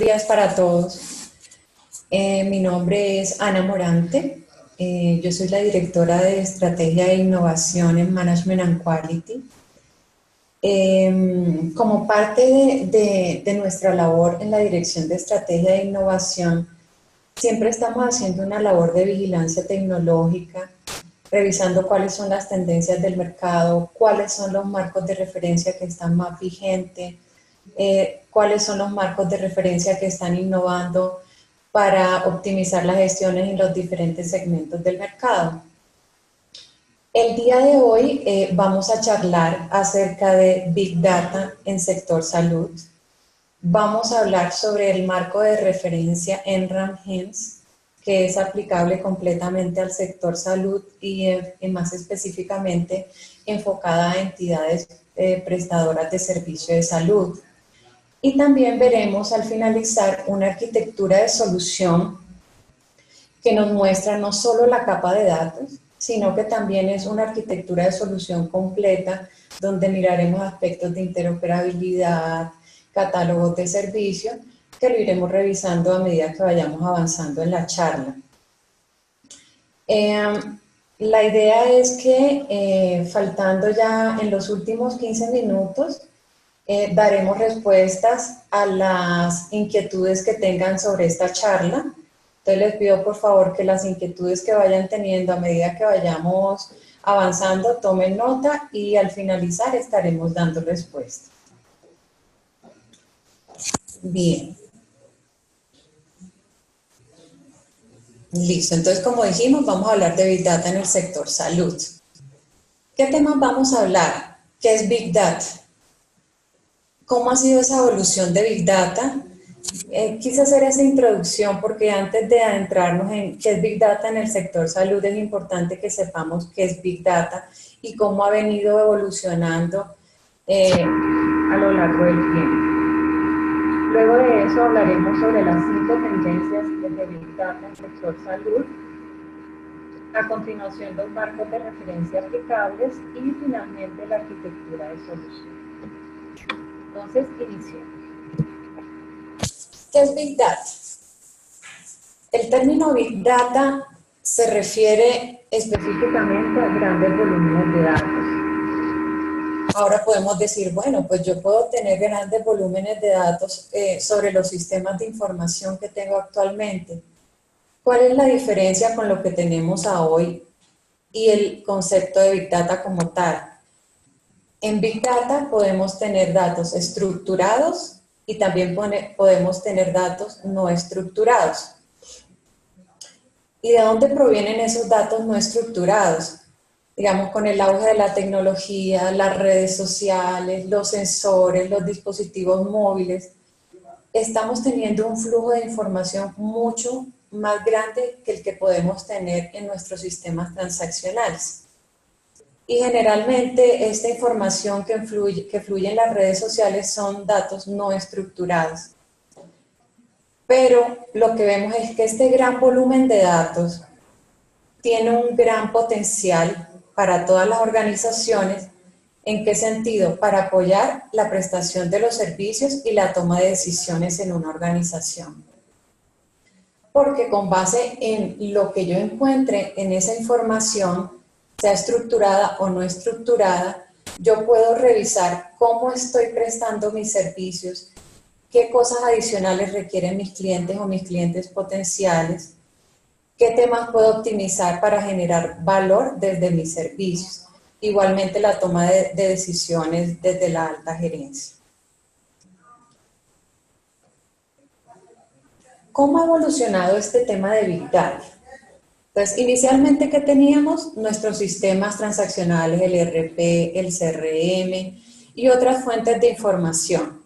días para todos. Mi nombre es Ana Morante. Yo soy la directora de Estrategia e Innovación en Management and Quality. Como parte de nuestra labor en la Dirección de Estrategia e Innovación, siempre estamos haciendo una labor de vigilancia tecnológica, revisando cuáles son las tendencias del mercado, cuáles son los marcos de referencia que están más vigentes, cuáles son los marcos de referencia que están innovando para optimizar las gestiones en los diferentes segmentos del mercado. El día de hoy vamos a charlar acerca de Big Data en sector salud. Vamos a hablar sobre el marco de referencia NRAM-HEMS, que es aplicable completamente al sector salud y más específicamente enfocada a entidades prestadoras de servicio de salud. Y también veremos al finalizar una arquitectura de solución que nos muestra no solo la capa de datos, sino que también es una arquitectura de solución completa donde miraremos aspectos de interoperabilidad, catálogos de servicio, que lo iremos revisando a medida que vayamos avanzando en la charla. La idea es que faltando ya en los últimos 15 minutos, daremos respuestas a las inquietudes que tengan sobre esta charla. Entonces les pido por favor que las inquietudes que vayan teniendo a medida que vayamos avanzando, tomen nota y al finalizar estaremos dando respuesta. Bien. Listo, entonces como dijimos, vamos a hablar de Big Data en el sector salud. ¿Qué temas vamos a hablar? ¿Qué es Big Data? ¿Cómo ha sido esa evolución de Big Data? Quise hacer esa introducción porque antes de adentrarnos en qué es Big Data en el sector salud, es importante que sepamos qué es Big Data y cómo ha venido evolucionando a lo largo del tiempo. Luego de eso hablaremos sobre las 5 tendencias de Big Data en el sector salud. A continuación, los marcos de referencia aplicables y finalmente la arquitectura de solución. Entonces, iniciemos. ¿Qué es Big Data? El término Big Data se refiere específicamente a grandes volúmenes de datos. Ahora podemos decir, bueno, pues yo puedo tener grandes volúmenes de datos sobre los sistemas de información que tengo actualmente. ¿Cuál es la diferencia con lo que tenemos a hoy y el concepto de Big Data como tal? En Big Data podemos tener datos estructurados y también podemos tener datos no estructurados. ¿Y de dónde provienen esos datos no estructurados? Digamos, con el auge de la tecnología, las redes sociales, los sensores, los dispositivos móviles, estamos teniendo un flujo de información mucho más grande que el que podemos tener en nuestros sistemas transaccionales. Y generalmente esta información que fluye en las redes sociales son datos no estructurados. Pero lo que vemos es que este gran volumen de datos tiene un gran potencial para todas las organizaciones. ¿En qué sentido? Para apoyar la prestación de los servicios y la toma de decisiones en una organización. Porque con base en lo que yo encuentre en esa información, sea estructurada o no estructurada, yo puedo revisar cómo estoy prestando mis servicios, qué cosas adicionales requieren mis clientes o mis clientes potenciales, qué temas puedo optimizar para generar valor desde mis servicios. Igualmente la toma de decisiones desde la alta gerencia. ¿Cómo ha evolucionado este tema de Big Data? Entonces, inicialmente, ¿qué teníamos? Nuestros sistemas transaccionales, el ERP, el CRM y otras fuentes de información.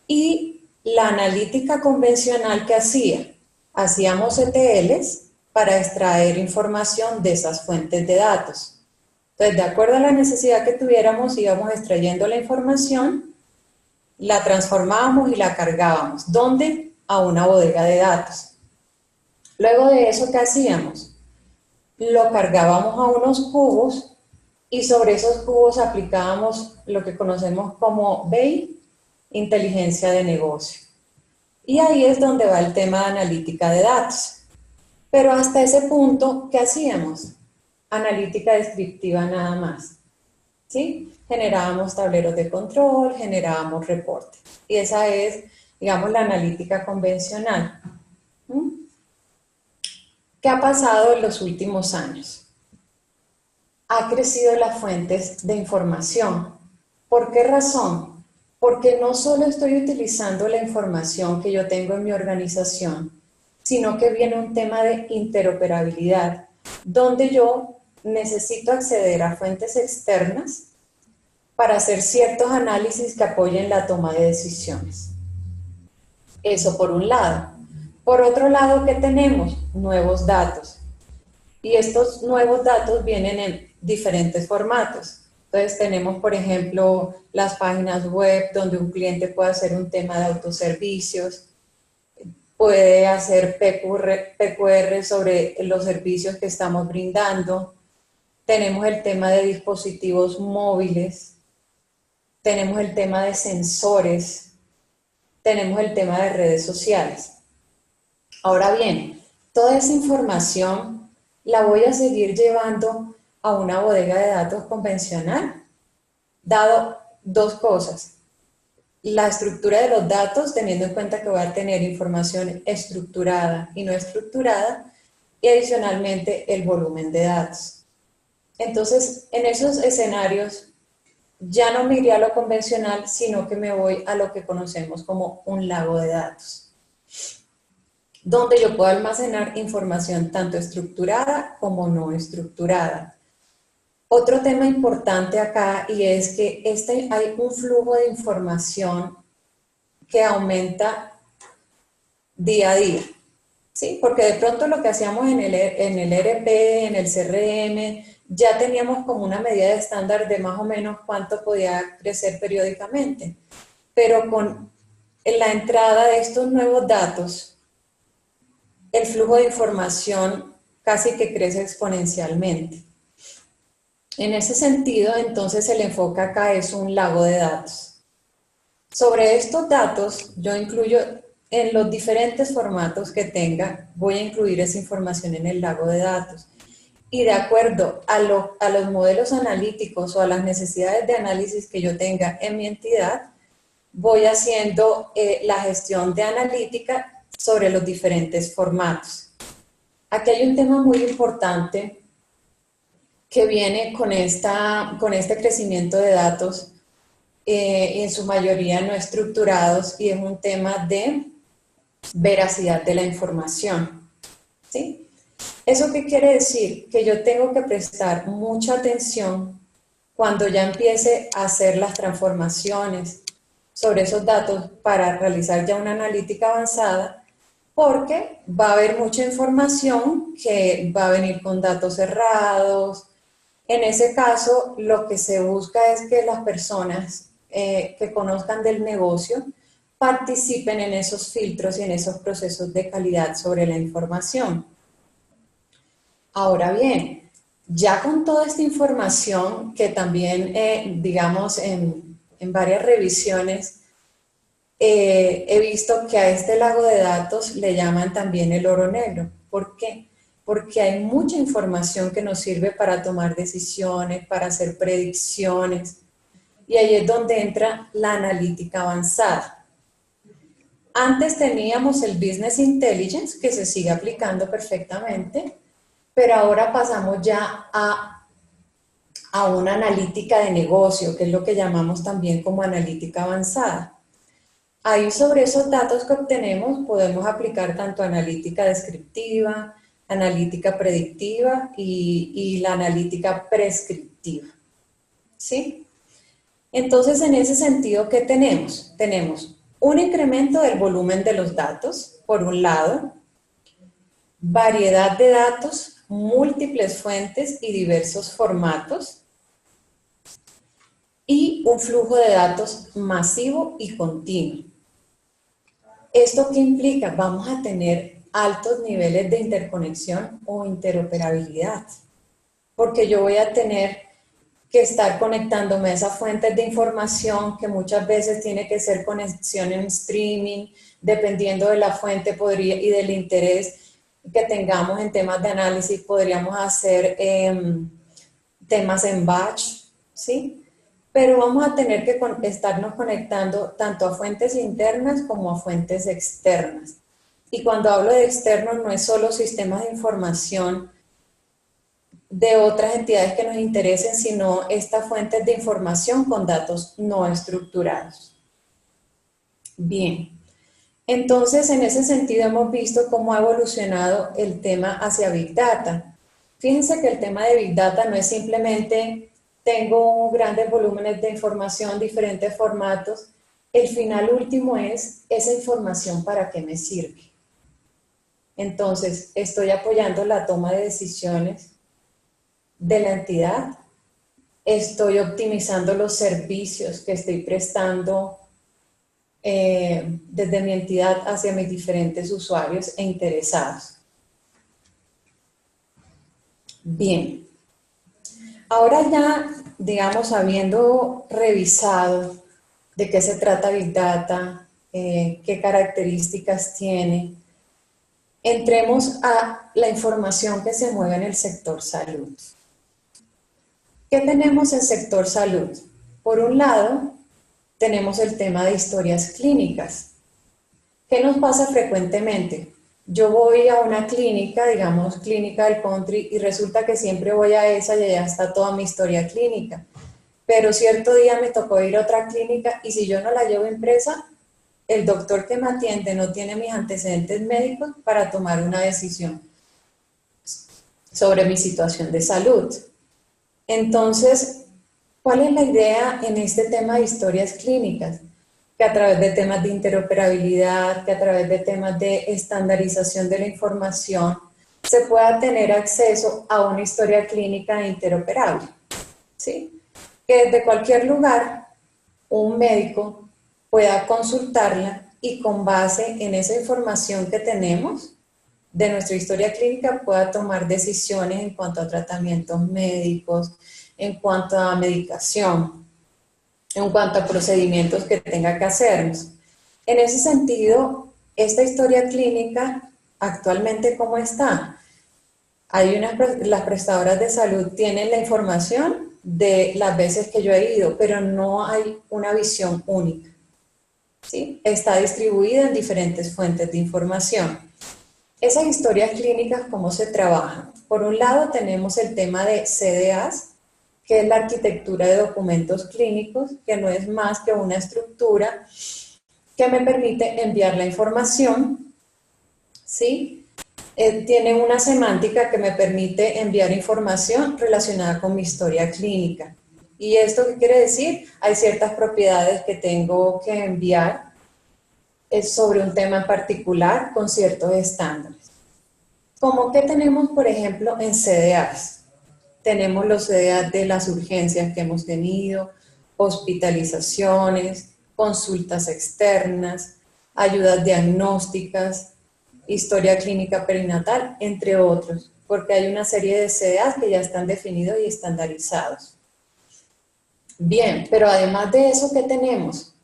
Y la analítica convencional que hacíamos ETLs para extraer información de esas fuentes de datos. Entonces, de acuerdo a la necesidad que tuviéramos, íbamos extrayendo la información, la transformábamos y la cargábamos. ¿Dónde? A una bodega de datos. Luego de eso, ¿qué hacíamos? Lo cargábamos a unos cubos y sobre esos cubos aplicábamos lo que conocemos como BI, inteligencia de negocio. Y ahí es donde va el tema de analítica de datos. Pero hasta ese punto, ¿qué hacíamos? Analítica descriptiva nada más, ¿sí? Generábamos tableros de control, generábamos reportes. Y esa es, digamos, la analítica convencional. ¿Mm? ¿Qué ha pasado en los últimos años? Ha crecido las fuentes de información. ¿Por qué razón? Porque no solo estoy utilizando la información que yo tengo en mi organización, sino que viene un tema de interoperabilidad, donde yo necesito acceder a fuentes externas para hacer ciertos análisis que apoyen la toma de decisiones. Eso por un lado. Por otro lado, ¿qué tenemos? Nuevos datos. Y estos nuevos datos vienen en diferentes formatos. Entonces tenemos, por ejemplo, las páginas web donde un cliente puede hacer un tema de autoservicios, puede hacer PQR sobre los servicios que estamos brindando. Tenemos el tema de dispositivos móviles, tenemos el tema de sensores, tenemos el tema de redes sociales. Ahora bien, toda esa información la voy a seguir llevando a una bodega de datos convencional, dado dos cosas. La estructura de los datos, teniendo en cuenta que voy a tener información estructurada y no estructurada, y adicionalmente el volumen de datos. Entonces, en esos escenarios, ya no me iría a lo convencional, sino que me voy a lo que conocemos como un lago de datos, donde yo puedo almacenar información tanto estructurada como no estructurada. Otro tema importante acá y es que hay un flujo de información que aumenta día a día, ¿sí? Porque de pronto lo que hacíamos en el ERP, en el CRM, ya teníamos como una medida de estándar de más o menos cuánto podía crecer periódicamente. Pero con la entrada de estos nuevos datos, el flujo de información casi que crece exponencialmente. En ese sentido, entonces el enfoque acá es un lago de datos. Sobre estos datos, yo incluyo en los diferentes formatos que tenga, voy a incluir esa información en el lago de datos. Y de acuerdo a los modelos analíticos o a las necesidades de análisis que yo tenga en mi entidad, voy haciendo la gestión de analítica sobre los diferentes formatos. Aquí hay un tema muy importante que viene con este crecimiento de datos, en su mayoría no estructurados, y es un tema de veracidad de la información, ¿sí? ¿Eso qué quiere decir? Que yo tengo que prestar mucha atención cuando ya empiece a hacer las transformaciones sobre esos datos para realizar ya una analítica avanzada, porque va a haber mucha información que va a venir con datos cerrados. En ese caso, lo que se busca es que las personas que conozcan del negocio participen en esos filtros y en esos procesos de calidad sobre la información. Ahora bien, ya con toda esta información que también, digamos, en varias revisiones, he visto que a este lago de datos le llaman también el oro negro. ¿Por qué? Porque hay mucha información que nos sirve para tomar decisiones, para hacer predicciones, y ahí es donde entra la analítica avanzada. Antes teníamos el Business Intelligence, que se sigue aplicando perfectamente, pero ahora pasamos ya a una analítica de negocio, que es lo que llamamos también como analítica avanzada. Ahí sobre esos datos que obtenemos podemos aplicar tanto analítica descriptiva, analítica predictiva y la analítica prescriptiva, ¿sí? Entonces, en ese sentido, ¿qué tenemos? Tenemos un incremento del volumen de los datos, por un lado, variedad de datos, múltiples fuentes y diversos formatos, y un flujo de datos masivo y continuo. ¿Esto qué implica? Vamos a tener altos niveles de interconexión o interoperabilidad, porque yo voy a tener que estar conectándome a esas fuentes de información que muchas veces tiene que ser conexión en streaming, dependiendo de la fuente y del interés que tengamos en temas de análisis, podríamos hacer temas en batch, ¿sí? Pero vamos a tener que estarnos conectando tanto a fuentes internas como a fuentes externas. Y cuando hablo de externos no es solo sistemas de información de otras entidades que nos interesen, sino estas fuentes de información con datos no estructurados. Bien, entonces en ese sentido hemos visto cómo ha evolucionado el tema hacia Big Data. Fíjense que el tema de Big Data no es simplemente tengo grandes volúmenes de información, diferentes formatos. El final último es esa información para qué me sirve. Entonces, estoy apoyando la toma de decisiones de la entidad, estoy optimizando los servicios que estoy prestando desde mi entidad hacia mis diferentes usuarios e interesados. Bien, ahora ya, digamos, habiendo revisado de qué se trata Big Data, qué características tiene, entremos a la información que se mueve en el sector salud. ¿Qué tenemos en sector salud? Por un lado, tenemos el tema de historias clínicas. ¿Qué nos pasa frecuentemente? Yo voy a una clínica, digamos clínica del country, y resulta que siempre voy a esa y allá está toda mi historia clínica. Pero cierto día me tocó ir a otra clínica y si yo no la llevo impresa, el doctor que me atiende no tiene mis antecedentes médicos para tomar una decisión sobre mi situación de salud. Entonces, ¿cuál es la idea en este tema de historias clínicas? Que a través de temas de interoperabilidad, que a través de temas de estandarización de la información, se pueda tener acceso a una historia clínica interoperable, ¿sí? Que desde cualquier lugar un médico pueda consultarla y con base en esa información que tenemos de nuestra historia clínica pueda tomar decisiones en cuanto a tratamientos médicos, en cuanto a medicación, en cuanto a procedimientos que tenga que hacernos. En ese sentido, esta historia clínica actualmente, ¿cómo está? Las prestadoras de salud tienen la información de las veces que yo he ido, pero no hay una visión única, ¿sí? Está distribuida en diferentes fuentes de información. Esas historias clínicas, ¿cómo se trabajan? Por un lado tenemos el tema de CDAs, que es la arquitectura de documentos clínicos, que no es más que una estructura que me permite enviar la información, ¿sí? Tiene una semántica que me permite enviar información relacionada con mi historia clínica. ¿Y esto qué quiere decir? Hay ciertas propiedades que tengo que enviar sobre un tema en particular con ciertos estándares. Como que tenemos, por ejemplo, en CDAs. Tenemos los CDAs de las urgencias que hemos tenido, hospitalizaciones, consultas externas, ayudas diagnósticas, historia clínica perinatal, entre otros, porque hay una serie de CDAs que ya están definidos y estandarizados. Bien, pero además de eso, ¿qué tenemos?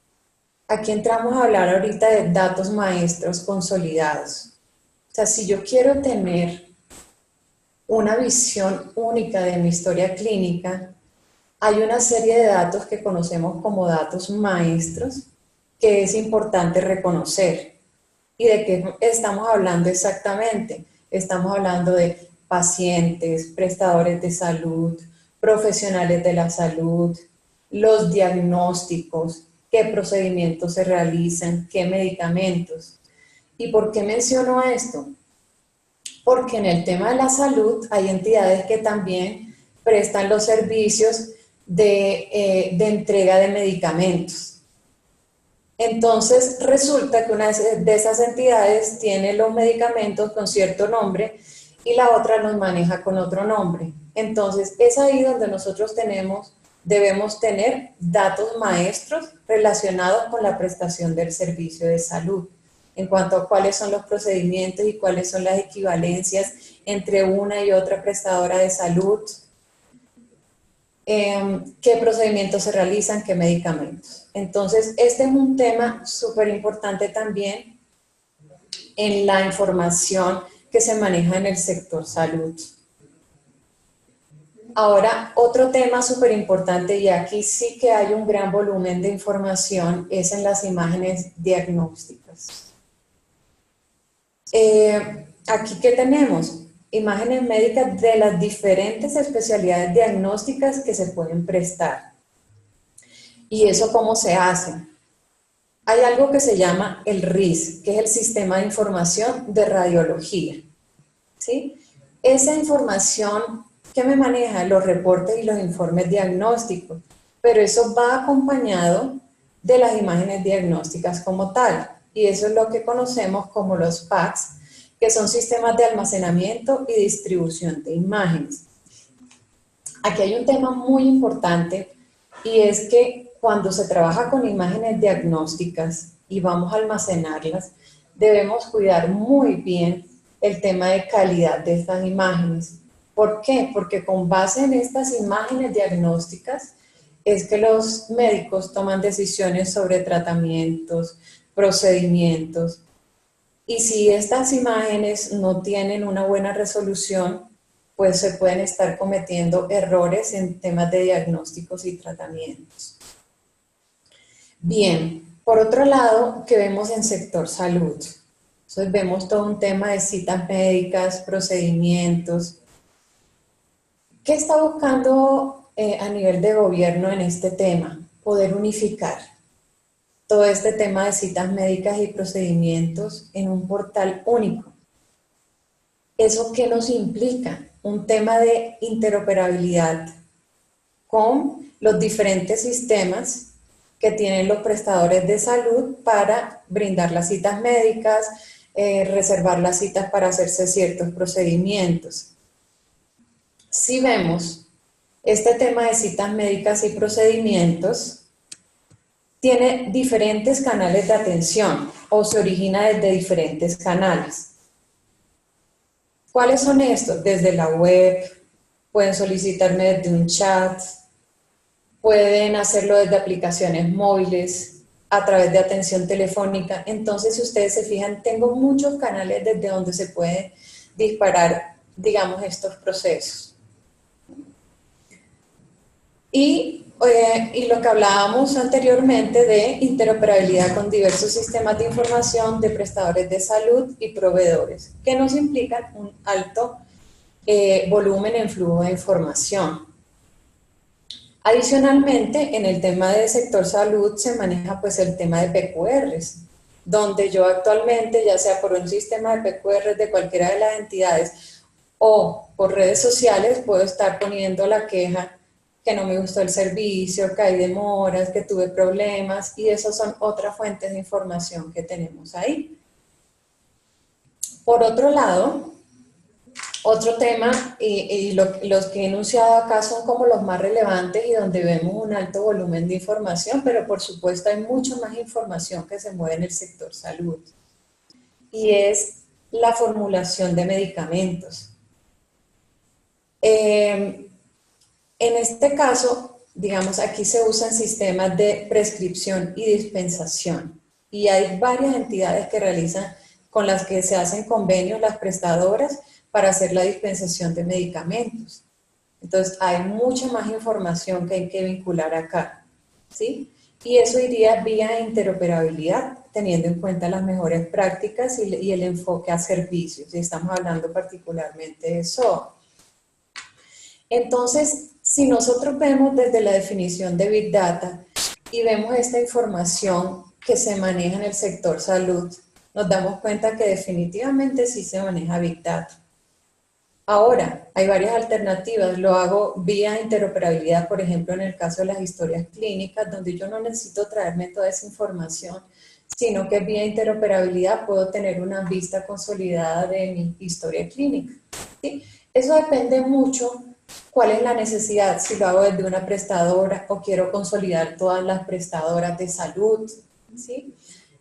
Aquí entramos a hablar ahorita de datos maestros consolidados. O sea, si yo quiero tener una visión única de mi historia clínica, hay una serie de datos que conocemos como datos maestros que es importante reconocer. ¿Y de qué estamos hablando exactamente? Estamos hablando de pacientes, prestadores de salud, profesionales de la salud, los diagnósticos, qué procedimientos se realizan, qué medicamentos. ¿Y por qué menciono esto? Porque en el tema de la salud hay entidades que también prestan los servicios de entrega de medicamentos. Entonces resulta que una de esas entidades tiene los medicamentos con cierto nombre y la otra los maneja con otro nombre. Entonces es ahí donde nosotros debemos tener datos maestros relacionados con la prestación del servicio de salud, en cuanto a cuáles son los procedimientos y cuáles son las equivalencias entre una y otra prestadora de salud, qué procedimientos se realizan, qué medicamentos. Entonces, este es un tema súper importante también en la información que se maneja en el sector salud. Ahora, otro tema súper importante, y aquí sí que hay un gran volumen de información, es en las imágenes diagnósticas. Aquí, ¿qué tenemos? Imágenes médicas de las diferentes especialidades diagnósticas que se pueden prestar. ¿Y eso cómo se hace? Hay algo que se llama el RIS, que es el Sistema de Información de Radiología, ¿sí? Esa información que me maneja los reportes y los informes diagnósticos, pero eso va acompañado de las imágenes diagnósticas como tal, y eso es lo que conocemos como los PACS, que son sistemas de almacenamiento y distribución de imágenes. Aquí hay un tema muy importante, y es que cuando se trabaja con imágenes diagnósticas y vamos a almacenarlas, debemos cuidar muy bien el tema de calidad de estas imágenes. ¿Por qué? Porque con base en estas imágenes diagnósticas es que los médicos toman decisiones sobre tratamientos, procedimientos, y si estas imágenes no tienen una buena resolución, pues se pueden estar cometiendo errores en temas de diagnósticos y tratamientos. Bien, por otro lado, ¿qué vemos en sector salud? Entonces vemos todo un tema de citas médicas, procedimientos. ¿Qué está buscando a nivel de gobierno en este tema? Poder unificar todo este tema de citas médicas y procedimientos en un portal único. ¿Eso qué nos implica? Un tema de interoperabilidad con los diferentes sistemas que tienen los prestadores de salud para brindar las citas médicas, reservar las citas para hacerse ciertos procedimientos. Si vemos este tema de citas médicas y procedimientos, tiene diferentes canales de atención o se origina desde diferentes canales. ¿Cuáles son estos? Desde la web, pueden solicitarme desde un chat, pueden hacerlo desde aplicaciones móviles, a través de atención telefónica. Entonces, si ustedes se fijan, tengo muchos canales desde donde se puede disparar, digamos, estos procesos. Y lo que hablábamos anteriormente de interoperabilidad con diversos sistemas de información de prestadores de salud y proveedores, que nos implican un alto volumen en flujo de información. Adicionalmente, en el tema del sector salud se maneja pues el tema de PQRs, donde yo actualmente, ya sea por un sistema de PQRs de cualquiera de las entidades o por redes sociales, puedo estar poniendo la queja que no me gustó el servicio, que hay demoras, que tuve problemas, y esas son otras fuentes de información que tenemos ahí. Por otro lado, otro tema, y los que he enunciado acá son como los más relevantes y donde vemos un alto volumen de información, pero por supuesto hay mucha más información que se mueve en el sector salud, y es la formulación de medicamentos. En este caso, digamos, aquí se usan sistemas de prescripción y dispensación, y hay varias entidades que realizan, con las que se hacen convenios las prestadoras para hacer la dispensación de medicamentos. Entonces, hay mucha más información que hay que vincular acá, ¿sí? Y eso iría vía interoperabilidad, teniendo en cuenta las mejores prácticas y el enfoque a servicios, y estamos hablando particularmente de eso. Entonces, si nosotros vemos desde la definición de Big Data y vemos esta información que se maneja en el sector salud, nos damos cuenta que definitivamente sí se maneja Big Data. Ahora, hay varias alternativas. Lo hago vía interoperabilidad, por ejemplo, en el caso de las historias clínicas, donde yo no necesito traerme toda esa información, sino que vía interoperabilidad puedo tener una vista consolidada de mi historia clínica, ¿sí? Eso depende mucho cuál es la necesidad, si lo hago desde una prestadora o quiero consolidar todas las prestadoras de salud, ¿sí?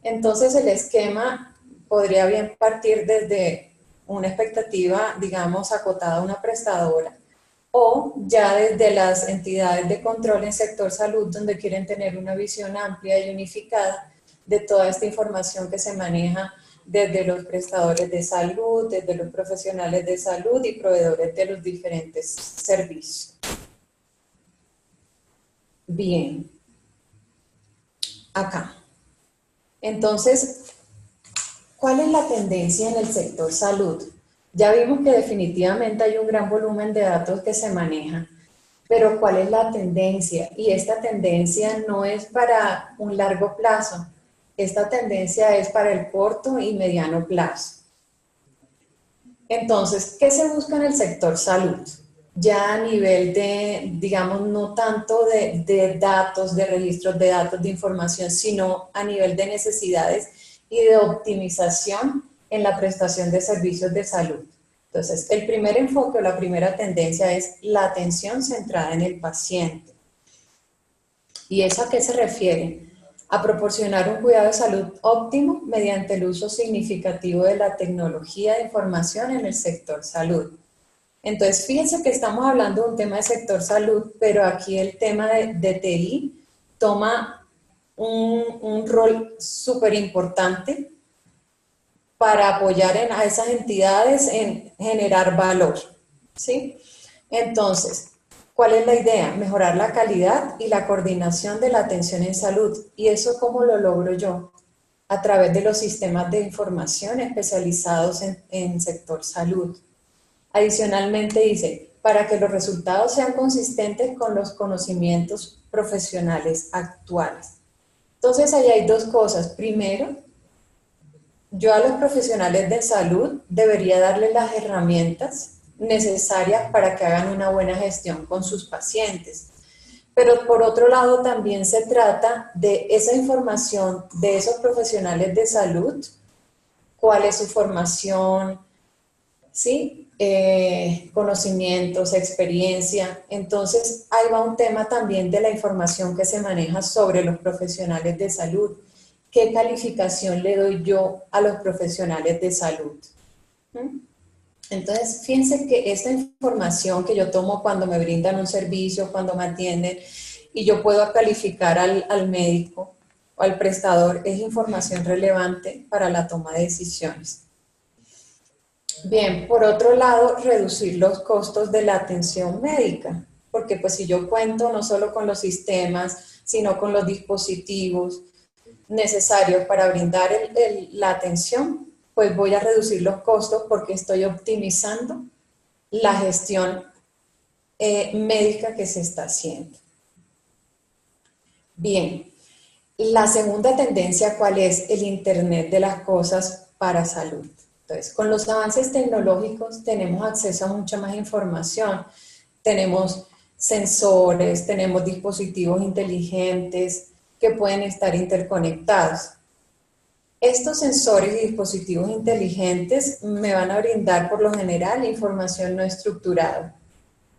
Entonces el esquema podría bien partir desde una expectativa, digamos, acotada a una prestadora, o ya desde las entidades de control en sector salud, donde quieren tener una visión amplia y unificada de toda esta información que se maneja desde los prestadores de salud, desde los profesionales de salud y proveedores de los diferentes servicios. Bien, acá. Entonces, ¿cuál es la tendencia en el sector salud? Ya vimos que definitivamente hay un gran volumen de datos que se manejan, pero ¿cuál es la tendencia? Y esta tendencia no es para un largo plazo, esta tendencia es para el corto y mediano plazo. Entonces, ¿qué se busca en el sector salud? Ya a nivel de, digamos, no tanto de datos, de registros de datos, de información, sino a nivel de necesidades y de optimización en la prestación de servicios de salud. Entonces, el primer enfoque o la primera tendencia es la atención centrada en el paciente. ¿Y eso a qué se refiere? A proporcionar un cuidado de salud óptimo mediante el uso significativo de la tecnología de información en el sector salud. Entonces, fíjense que estamos hablando de un tema de sector salud, pero aquí el tema de TI toma un rol súper importante para apoyar a esas entidades en generar valor, ¿sí? Entonces, ¿cuál es la idea? Mejorar la calidad y la coordinación de la atención en salud. ¿Y eso cómo lo logro yo? A través de los sistemas de información especializados en sector salud. Adicionalmente dice, para que los resultados sean consistentes con los conocimientos profesionales actuales. Entonces, ahí hay dos cosas. Primero, yo a los profesionales de salud debería darles las herramientas necesarias para que hagan una buena gestión con sus pacientes. Pero por otro lado también se trata de esa información de esos profesionales de salud, cuál es su formación, ¿sí? Conocimientos, experiencia. Entonces ahí va un tema también de la información que se maneja sobre los profesionales de salud. ¿Qué calificación le doy yo a los profesionales de salud? Entonces, fíjense que esta información que yo tomo cuando me brindan un servicio, cuando me atienden, y yo puedo calificar al médico o al prestador, es información relevante para la toma de decisiones. Bien, por otro lado, reducir los costos de la atención médica, porque pues si yo cuento no solo con los sistemas, sino con los dispositivos necesarios para brindar la atención, pues voy a reducir los costos porque estoy optimizando la gestión médica que se está haciendo. Bien, la segunda tendencia, ¿cuál es? El Internet de las cosas para salud. Entonces, con los avances tecnológicos tenemos acceso a mucha más información. Tenemos sensores, tenemos dispositivos inteligentes que pueden estar interconectados. Estos sensores y dispositivos inteligentes me van a brindar por lo general información no estructurada,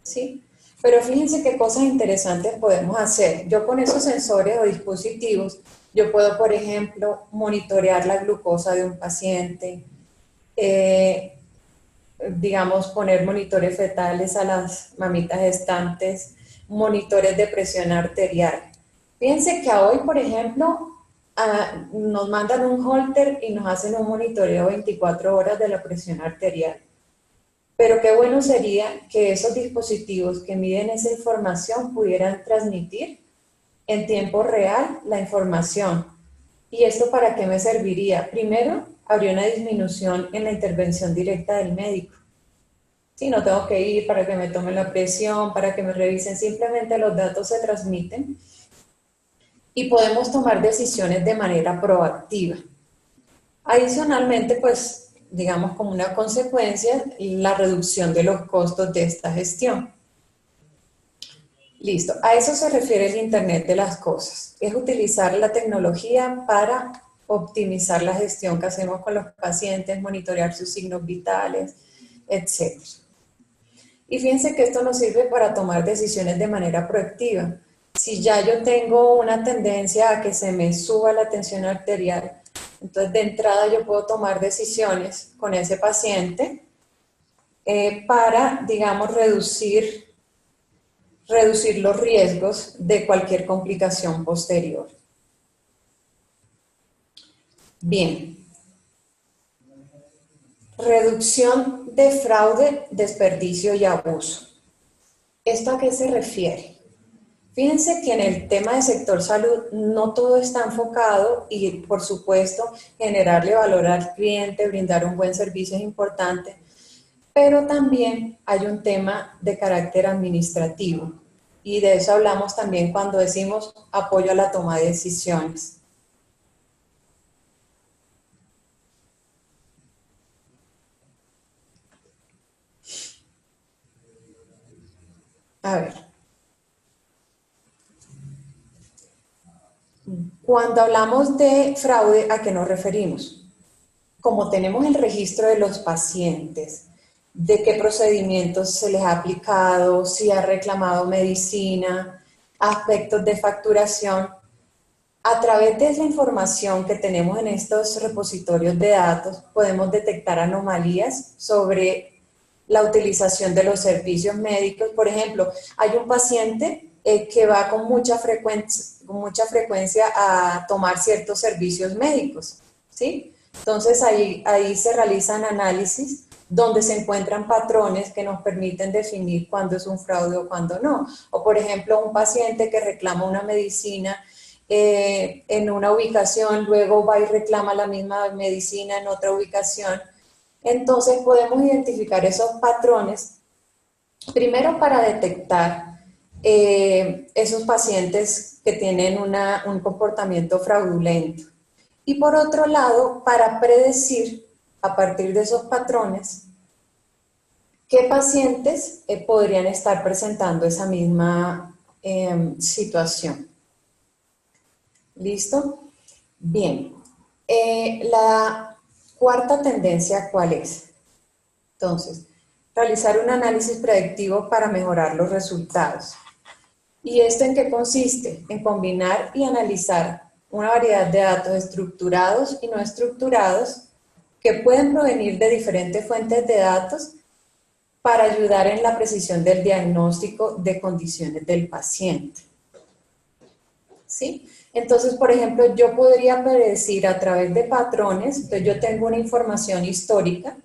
¿sí? Pero fíjense qué cosas interesantes podemos hacer. Yo con esos sensores o dispositivos, yo puedo, por ejemplo, monitorear la glucosa de un paciente, digamos, poner monitores fetales a las mamitas gestantes, monitores de presión arterial. Fíjense que hoy, por ejemplo, nos mandan un holter y nos hacen un monitoreo 24 horas de la presión arterial. Pero qué bueno sería que esos dispositivos que miden esa información pudieran transmitir en tiempo real la información. ¿Y esto para qué me serviría? Primero, habría una disminución en la intervención directa del médico. Sí, no tengo que ir para que me tomen la presión, para que me revisen, simplemente los datos se transmiten y podemos tomar decisiones de manera proactiva. Adicionalmente, pues, digamos como una consecuencia, la reducción de los costos de esta gestión. Listo, a eso se refiere el Internet de las cosas. Es utilizar la tecnología para optimizar la gestión que hacemos con los pacientes, monitorear sus signos vitales, etc. Y fíjense que esto nos sirve para tomar decisiones de manera proactiva. Si ya yo tengo una tendencia a que se me suba la tensión arterial, entonces de entrada yo puedo tomar decisiones con ese paciente para, digamos, reducir los riesgos de cualquier complicación posterior. Bien, Reducción de fraude, desperdicio y abuso. ¿Esto a qué se refiere? Fíjense que en el tema del sector salud no todo está enfocado y, por supuesto, generarle valor al cliente, brindar un buen servicio es importante, pero también hay un tema de carácter administrativo y de eso hablamos también cuando decimos apoyo a la toma de decisiones. A ver, cuando hablamos de fraude, ¿a qué nos referimos? Como tenemos el registro de los pacientes, de qué procedimientos se les ha aplicado, si ha reclamado medicina, aspectos de facturación, a través de esa información que tenemos en estos repositorios de datos, podemos detectar anomalías sobre la utilización de los servicios médicos. Por ejemplo, hay un paciente que va con mucha frecuencia a tomar ciertos servicios médicos, ¿sí? Entonces ahí se realizan análisis donde se encuentran patrones que nos permiten definir cuándo es un fraude o cuándo no. O por ejemplo, un paciente que reclama una medicina en una ubicación, luego va y reclama la misma medicina en otra ubicación. Entonces podemos identificar esos patrones, primero para detectar esos pacientes que tienen un comportamiento fraudulento. Y por otro lado, para predecir a partir de esos patrones qué pacientes podrían estar presentando esa misma situación. ¿Listo? Bien. La cuarta tendencia, ¿cuál es? Entonces, realizar un análisis predictivo para mejorar los resultados. ¿Y esto en qué consiste? En combinar y analizar una variedad de datos estructurados y no estructurados que pueden provenir de diferentes fuentes de datos para ayudar en la precisión del diagnóstico de condiciones del paciente. ¿Sí? Entonces, por ejemplo, yo podría predecir a través de patrones, entonces yo tengo una información histórica,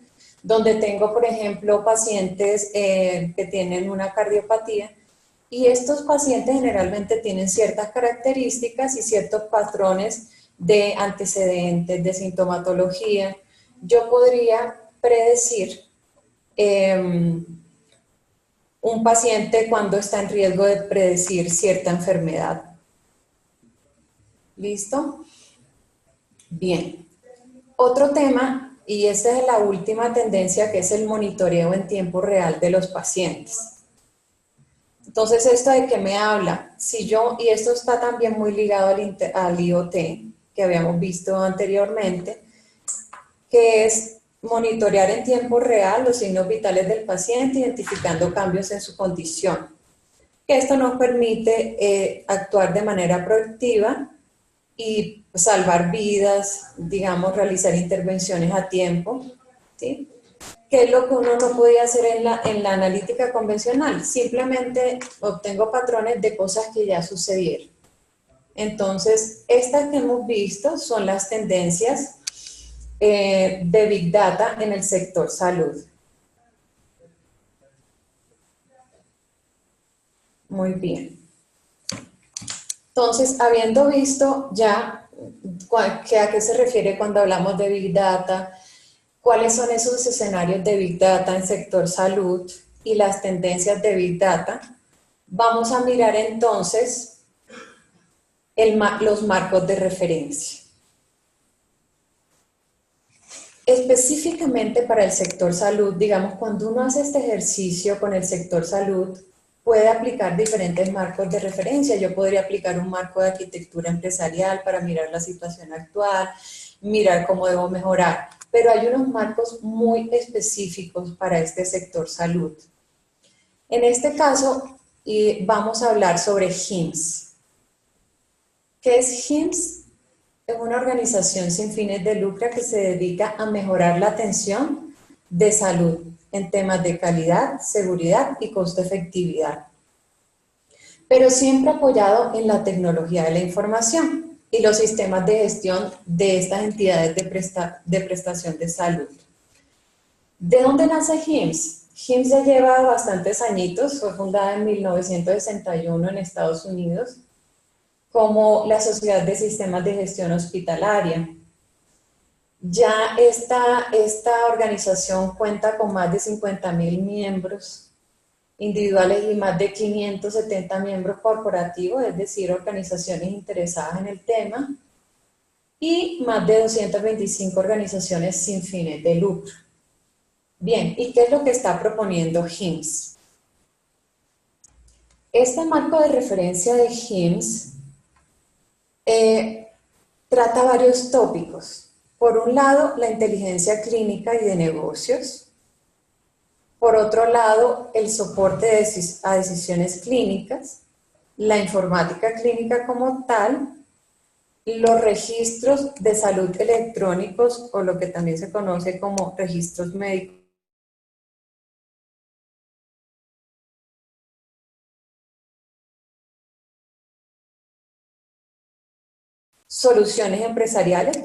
donde tengo, por ejemplo, pacientes que tienen una cardiopatía, y estos pacientes generalmente tienen ciertas características y ciertos patrones de antecedentes, de sintomatología. Yo podría predecir un paciente cuando está en riesgo de predecir cierta enfermedad. ¿Listo? Bien. Otro tema, y esta es la última tendencia, que es el monitoreo en tiempo real de los pacientes. Entonces, ¿esto de qué me habla? Si yo, y esto está también muy ligado al IoT, que habíamos visto anteriormente, que es monitorear en tiempo real los signos vitales del paciente, identificando cambios en su condición. Esto nos permite actuar de manera proactiva y salvar vidas, digamos, realizar intervenciones a tiempo, ¿sí? ¿Qué es lo que uno no podía hacer en la analítica convencional? Simplemente obtengo patrones de cosas que ya sucedieron. Entonces, estas que hemos visto son las tendencias de Big Data en el sector salud. Muy bien. Entonces, habiendo visto ya a qué se refiere cuando hablamos de Big Data, cuáles son esos escenarios de Big Data en sector salud y las tendencias de Big Data, vamos a mirar entonces los marcos de referencia. Específicamente para el sector salud, digamos, cuando uno hace este ejercicio con el sector salud, puede aplicar diferentes marcos de referencia. Yo podría aplicar un marco de arquitectura empresarial para mirar la situación actual, mirar cómo debo mejorar, pero hay unos marcos muy específicos para este sector salud. En este caso, vamos a hablar sobre HIMSS. ¿Qué es HIMSS? Es una organización sin fines de lucro que se dedica a mejorar la atención de salud en temas de calidad, seguridad y costo-efectividad, pero siempre apoyado en la tecnología de la información y los sistemas de gestión de estas entidades de prestación de salud. ¿De dónde nace HIMSS? HIMSS ya lleva bastantes añitos, fue fundada en 1961 en Estados Unidos como la Sociedad de Sistemas de Gestión Hospitalaria. Ya esta organización cuenta con más de 50.000 miembros individuales y más de 570 miembros corporativos, es decir, organizaciones interesadas en el tema, y más de 225 organizaciones sin fines de lucro. Bien, ¿y qué es lo que está proponiendo HIMSS? Este marco de referencia de HIMSS trata varios tópicos. Por un lado, la inteligencia clínica y de negocios. Por otro lado, el soporte a decisiones clínicas, la informática clínica como tal, los registros de salud electrónicos o lo que también se conoce como registros médicos, soluciones empresariales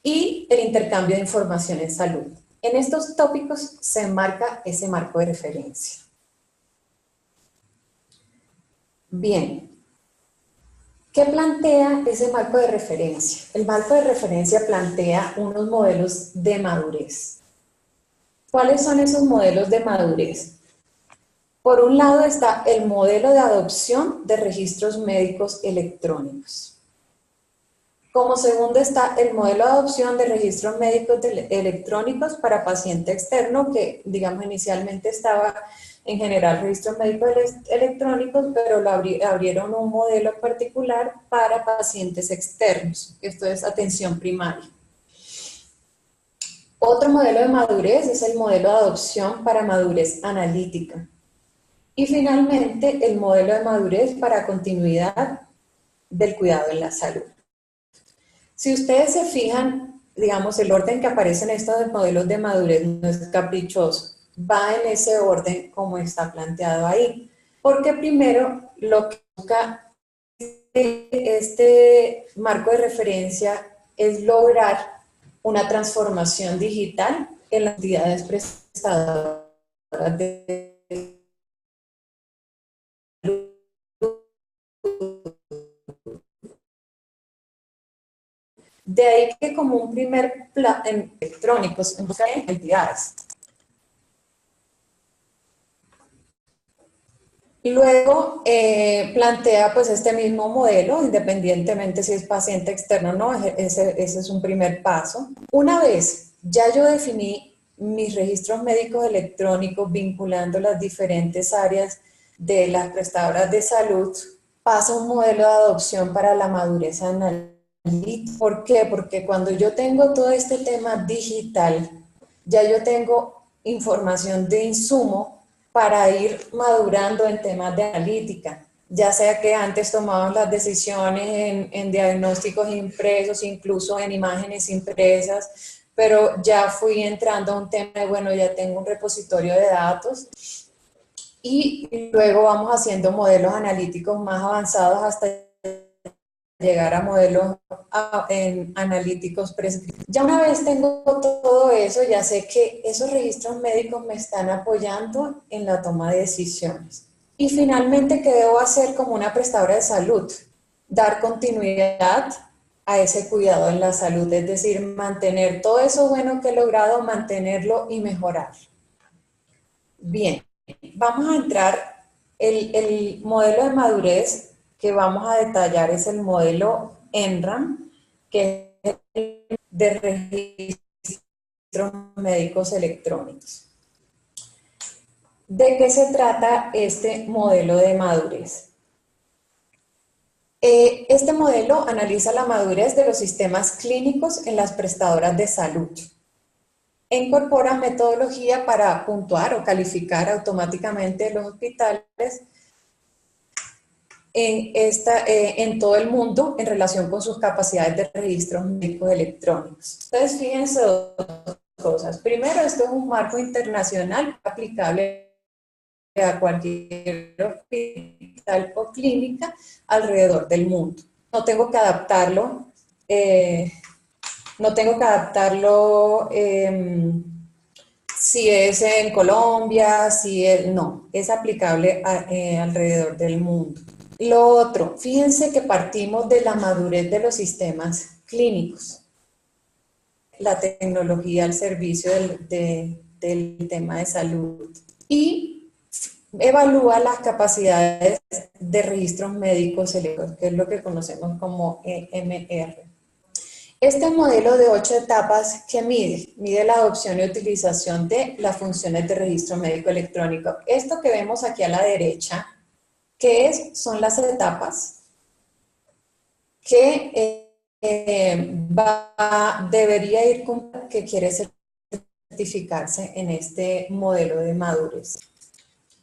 y el intercambio de información en salud. En estos tópicos se enmarca ese marco de referencia. Bien, ¿qué plantea ese marco de referencia? El marco de referencia plantea unos modelos de madurez. ¿Cuáles son esos modelos de madurez? Por un lado está el modelo de adopción de registros médicos electrónicos. Como segundo está el modelo de adopción de registros médicos electrónicos para paciente externo, que digamos inicialmente estaba en general registros médicos electrónicos, pero abrieron un modelo particular para pacientes externos. Esto es atención primaria. Otro modelo de madurez es el modelo de adopción para madurez analítica. Y finalmente el modelo de madurez para continuidad del cuidado en la salud. Si ustedes se fijan, digamos, el orden que aparecen estos modelos de madurez no es caprichoso, va en ese orden como está planteado ahí. Porque primero lo que busca este marco de referencia es lograr una transformación digital en las entidades prestadoras de De ahí que como un primer plan en electrónicos, en buscar entidades. Y luego plantea pues este mismo modelo, independientemente si es paciente externo o no, ese es un primer paso. Una vez ya yo definí mis registros médicos electrónicos vinculando las diferentes áreas de las prestadoras de salud, pasa un modelo de adopción para la madurez analítica. ¿Por qué? Porque cuando yo tengo todo este tema digital, ya yo tengo información de insumo para ir madurando en temas de analítica, ya sea que antes tomábamos las decisiones en diagnósticos impresos, incluso en imágenes impresas, pero ya fui entrando a un tema de, bueno, ya tengo un repositorio de datos y luego vamos haciendo modelos analíticos más avanzados hasta llegar a modelos analíticos prescriptivos. Ya una vez tengo todo eso, ya sé que esos registros médicos me están apoyando en la toma de decisiones. Y finalmente, ¿qué debo hacer como una prestadora de salud? Dar continuidad a ese cuidado en la salud, es decir, mantener todo eso bueno que he logrado, mantenerlo y mejorar. Bien, vamos a entrar, el modelo de madurez que vamos a detallar es el modelo NRAM, que es el de registros médicos electrónicos. ¿De qué se trata este modelo de madurez? Este modelo analiza la madurez de los sistemas clínicos en las prestadoras de salud. Incorpora metodología para puntuar o calificar automáticamente los hospitales en todo el mundo en relación con sus capacidades de registros médicos electrónicos. Entonces, fíjense dos cosas. Primero, esto es un marco internacional aplicable a cualquier hospital o clínica alrededor del mundo. No tengo que adaptarlo, si es en Colombia, si es, no, es aplicable alrededor del mundo. Lo otro, fíjense que partimos de la madurez de los sistemas clínicos, la tecnología al servicio del tema de salud y evalúa las capacidades de registros médicos electrónicos, que es lo que conocemos como EMR. Este modelo de 8 etapas que mide la adopción y utilización de las funciones de registro médico electrónico. Esto que vemos aquí a la derecha, son las etapas que debería ir con que quiere certificarse en este modelo de madurez.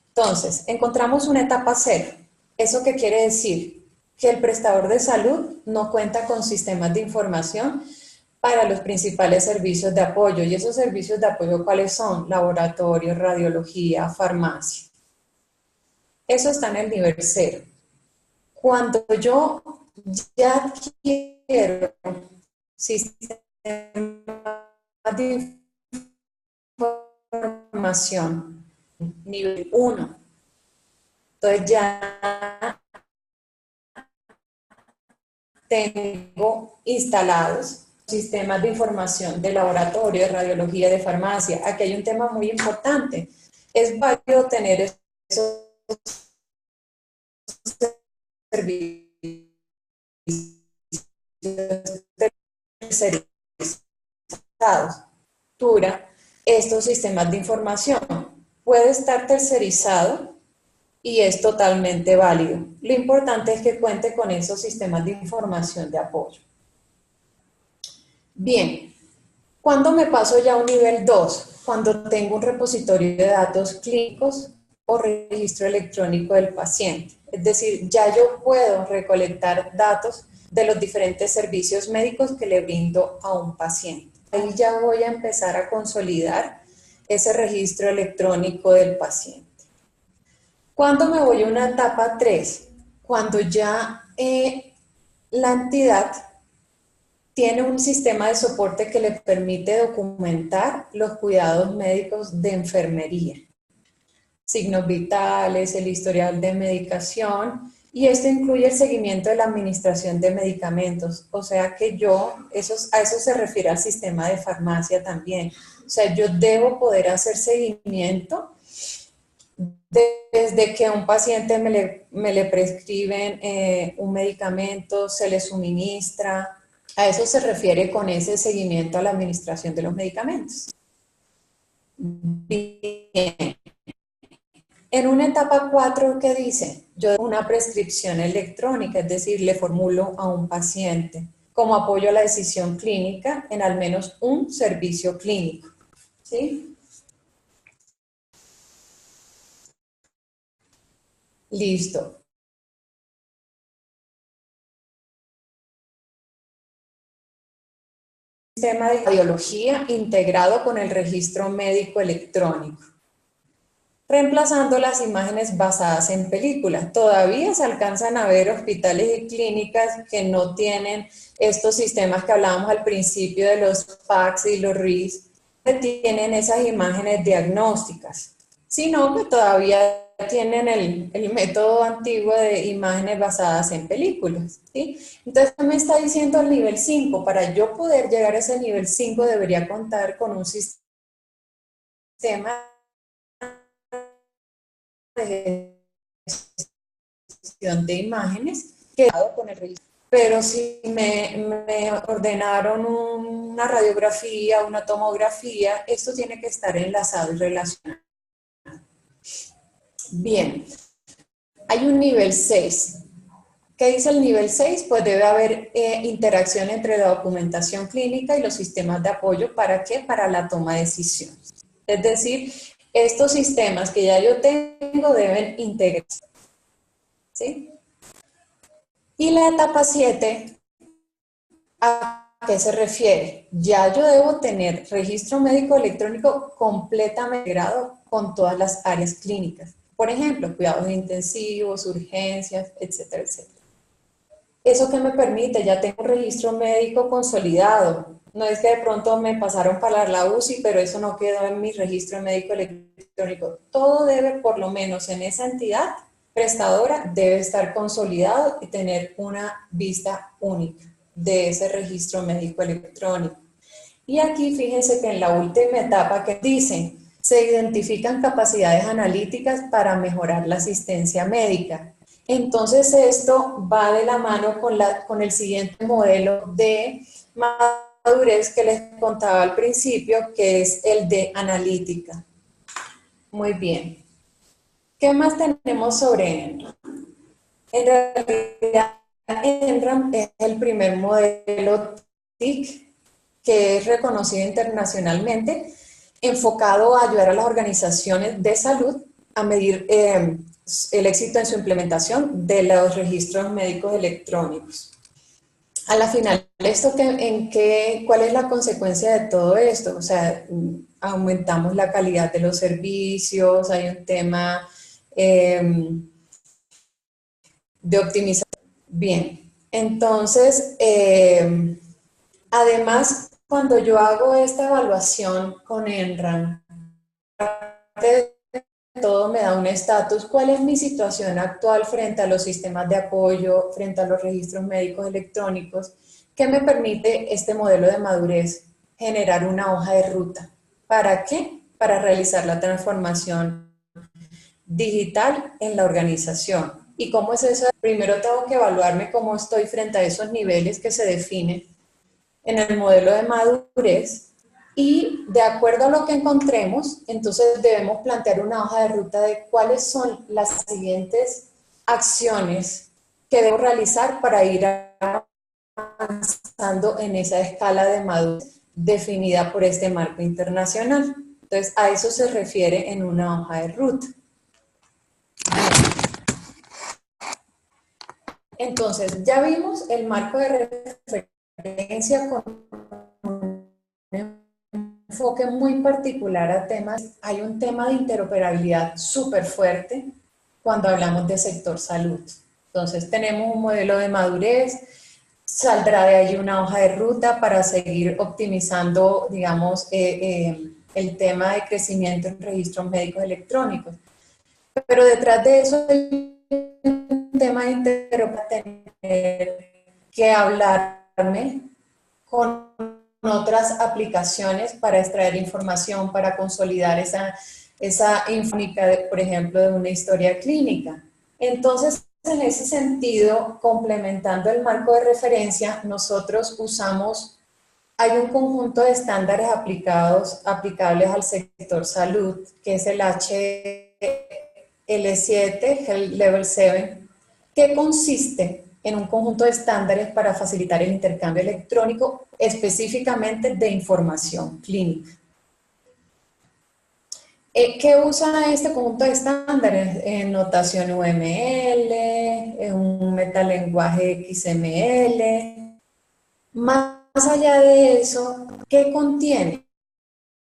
Entonces, encontramos una etapa 0. ¿Eso qué quiere decir? Que el prestador de salud no cuenta con sistemas de información para los principales servicios de apoyo. ¿Y esos servicios de apoyo cuáles son? Laboratorio, radiología, farmacia. Eso está en el nivel 0. Cuando yo ya quiero sistemas de información, nivel 1, entonces ya tengo instalados sistemas de información de laboratorio, de radiología, de farmacia. Aquí hay un tema muy importante. Es válido tener esos servicios tercerizados. Estos sistemas de información puede estar tercerizado y es totalmente válido. Lo importante es que cuente con esos sistemas de información de apoyo. Bien, ¿cuándo me paso ya a un nivel 2? Cuando tengo un repositorio de datos clínicos o registro electrónico del paciente. Es decir, ya yo puedo recolectar datos de los diferentes servicios médicos que le brindo a un paciente. Ahí ya voy a empezar a consolidar ese registro electrónico del paciente. ¿Cuándo me voy a una etapa 3? Cuando ya la entidad tiene un sistema de soporte que le permite documentar los cuidados médicos de enfermería, signos vitales, el historial de medicación, y esto incluye el seguimiento de la administración de medicamentos. O sea que a eso se refiere al sistema de farmacia también. O sea, yo debo poder hacer seguimiento desde que a un paciente me le prescriben un medicamento, se le suministra. A eso se refiere con ese seguimiento a la administración de los medicamentos. Bien. En una etapa 4, ¿qué dice? Yo doy una prescripción electrónica, es decir, le formulo a un paciente como apoyo a la decisión clínica en al menos un servicio clínico. ¿Sí? Listo. Sistema de radiología integrado con el registro médico electrónico, reemplazando las imágenes basadas en películas. Todavía se alcanzan a ver hospitales y clínicas que no tienen estos sistemas que hablábamos al principio de los PACS y los RIS, que tienen esas imágenes diagnósticas, sino que todavía tienen el método antiguo de imágenes basadas en películas, ¿sí? Entonces me está diciendo el nivel 5, para yo poder llegar a ese nivel 5 debería contar con un sistema de gestión de imágenes quedado con el registro. Pero si me ordenaron una radiografía, una tomografía, esto tiene que estar enlazado y relacionado. Bien, hay un nivel 6. ¿Qué dice el nivel 6? Pues debe haber interacción entre la documentación clínica y los sistemas de apoyo. ¿Para qué? Para la toma de decisiones. Es decir, estos sistemas que ya yo tengo deben integrarse. ¿Sí? Y la etapa 7, ¿a qué se refiere? Ya yo debo tener registro médico electrónico completamente integrado con todas las áreas clínicas. Por ejemplo, cuidados intensivos, urgencias, etcétera, etcétera. ¿Eso qué me permite? Ya tengo un registro médico consolidado. No es que de pronto me pasaron para la UCI, pero eso no quedó en mi registro médico electrónico. Todo debe, por lo menos en esa entidad prestadora, debe estar consolidado y tener una vista única de ese registro médico electrónico. Y aquí fíjense que en la última etapa que dicen, se identifican capacidades analíticas para mejorar la asistencia médica. Entonces esto va de la mano con el siguiente modelo de madurez que les contaba al principio, que es el de analítica. Muy bien. ¿Qué más tenemos sobre ENRAM? En realidad, ENRAM es el primer modelo TIC que es reconocido internacionalmente, enfocado a ayudar a las organizaciones de salud a medir el éxito en su implementación de los registros médicos electrónicos. A la final, ¿cuál es la consecuencia de todo esto? O sea, aumentamos la calidad de los servicios, hay un tema de optimización. Bien, entonces, además, cuando yo hago esta evaluación con ENRAM, todo me da un estatus, cuál es mi situación actual frente a los sistemas de apoyo, frente a los registros médicos electrónicos, que me permite este modelo de madurez generar una hoja de ruta. ¿Para qué? Para realizar la transformación digital en la organización. ¿Y cómo es eso? Primero tengo que evaluarme cómo estoy frente a esos niveles que se definen en el modelo de madurez y de acuerdo a lo que encontremos, entonces debemos plantear una hoja de ruta de cuáles son las siguientes acciones que debo realizar para ir avanzando en esa escala de madurez definida por este marco internacional. Entonces, a eso se refiere en una hoja de ruta. Entonces, ya vimos el marco de referencia con un enfoque muy particular a temas. Hay un tema de interoperabilidad súper fuerte cuando hablamos de sector salud. Entonces, tenemos un modelo de madurez, saldrá de ahí una hoja de ruta para seguir optimizando, digamos, el tema de crecimiento en registros médicos electrónicos. Pero detrás de eso hay un tema de interoperabilidad, tener que hablarme con otras aplicaciones para extraer información, para consolidar esa información, por ejemplo, de una historia clínica. Entonces, en ese sentido, complementando el marco de referencia, nosotros usamos, hay un conjunto de estándares aplicables al sector salud, que es el HL7, Health Level 7, que consiste en un conjunto de estándares para facilitar el intercambio electrónico, específicamente de información clínica. ¿Qué usa este conjunto de estándares? Notación UML, un metalenguaje XML. Más allá de eso, ¿qué contiene?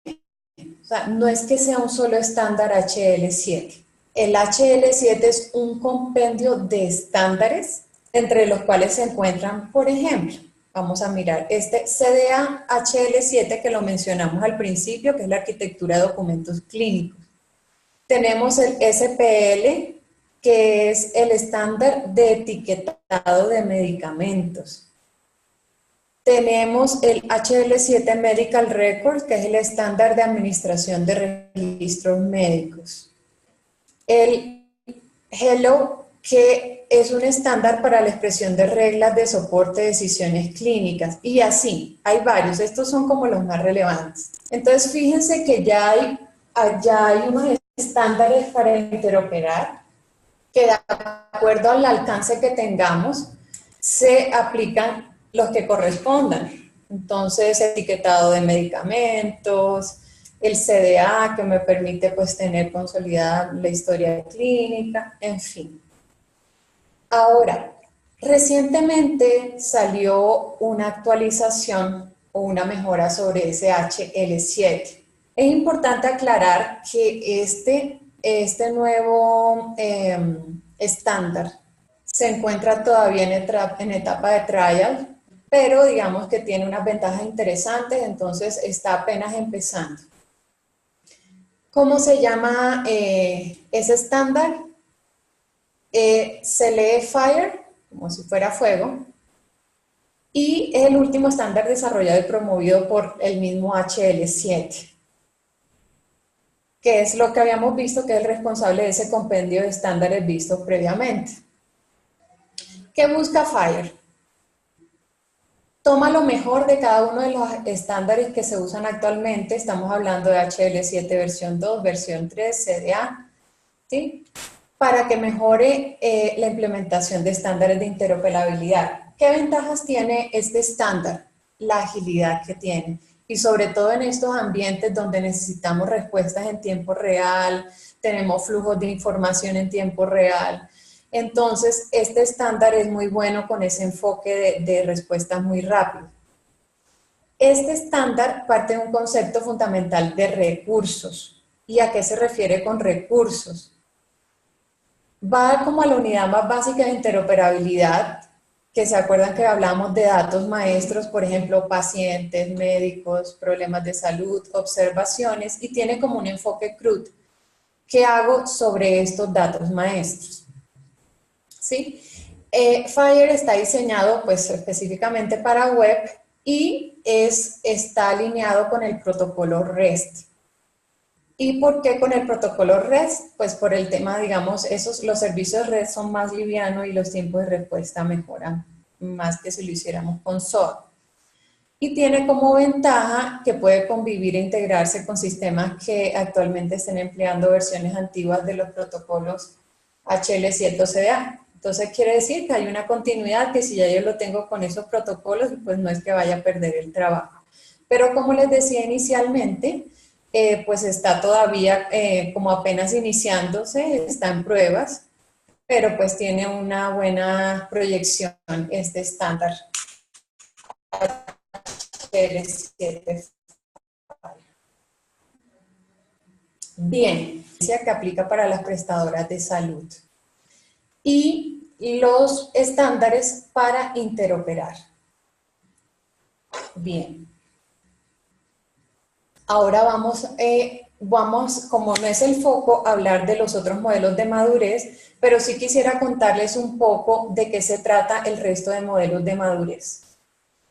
O sea, no es que sea un solo estándar HL7. El HL7 es un compendio de estándares entre los cuales se encuentran, por ejemplo, vamos a mirar este CDA HL7 que lo mencionamos al principio, que es la arquitectura de documentos clínicos. Tenemos el SPL, que es el estándar de etiquetado de medicamentos. Tenemos el HL7 Medical Records, que es el estándar de administración de registros médicos. El HELO, que es un estándar para la expresión de reglas de soporte de decisiones clínicas. Y así, hay varios. Estos son como los más relevantes. Entonces, fíjense que ya hay unos estándares para interoperar que de acuerdo al alcance que tengamos, se aplican los que correspondan. Entonces, etiquetado de medicamentos, el CDA que me permite pues tener consolidada la historia clínica, en fin. Ahora, recientemente salió una actualización o una mejora sobre ese HL7. Es importante aclarar que este nuevo estándar se encuentra todavía en etapa de trial, pero digamos que tiene unas ventajas interesantes, entonces está apenas empezando. ¿Cómo se llama ese estándar? Se lee FIRE, como si fuera fuego, y es el último estándar desarrollado y promovido por el mismo HL7, que es lo que habíamos visto que es el responsable de ese compendio de estándares vistos previamente. ¿Qué busca FIRE? Toma lo mejor de cada uno de los estándares que se usan actualmente, estamos hablando de HL7 versión 2, versión 3, CDA, ¿sí? Para que mejore la implementación de estándares de interoperabilidad. ¿Qué ventajas tiene este estándar? La agilidad que tiene. Y sobre todo en estos ambientes donde necesitamos respuestas en tiempo real, tenemos flujos de información en tiempo real. Entonces, este estándar es muy bueno con ese enfoque de respuestas muy rápidas. Este estándar parte de un concepto fundamental de recursos. ¿Y a qué se refiere con recursos? Va como a la unidad más básica de interoperabilidad, que se acuerdan que hablamos de datos maestros, por ejemplo, pacientes, médicos, problemas de salud, observaciones, y tiene como un enfoque CRUD. ¿Qué hago sobre estos datos maestros? ¿Sí? FIRE está diseñado pues específicamente para web y está alineado con el protocolo REST. ¿Y por qué con el protocolo REST? Pues por el tema, digamos, los servicios REST son más livianos y los tiempos de respuesta mejoran más que si lo hiciéramos con SOA. Y tiene como ventaja que puede convivir e integrarse con sistemas que actualmente estén empleando versiones antiguas de los protocolos HL7 o CDA. Entonces quiere decir que hay una continuidad que si ya yo lo tengo con esos protocolos, pues no es que vaya a perder el trabajo. Pero como les decía inicialmente, pues está todavía como apenas iniciándose, está en pruebas, pero pues tiene una buena proyección este estándar HL7. Bien, que aplica para las prestadoras de salud. Y los estándares para interoperar. Bien. Ahora vamos, como no es el foco, a hablar de los otros modelos de madurez, pero sí quisiera contarles un poco de qué se trata el resto de modelos de madurez.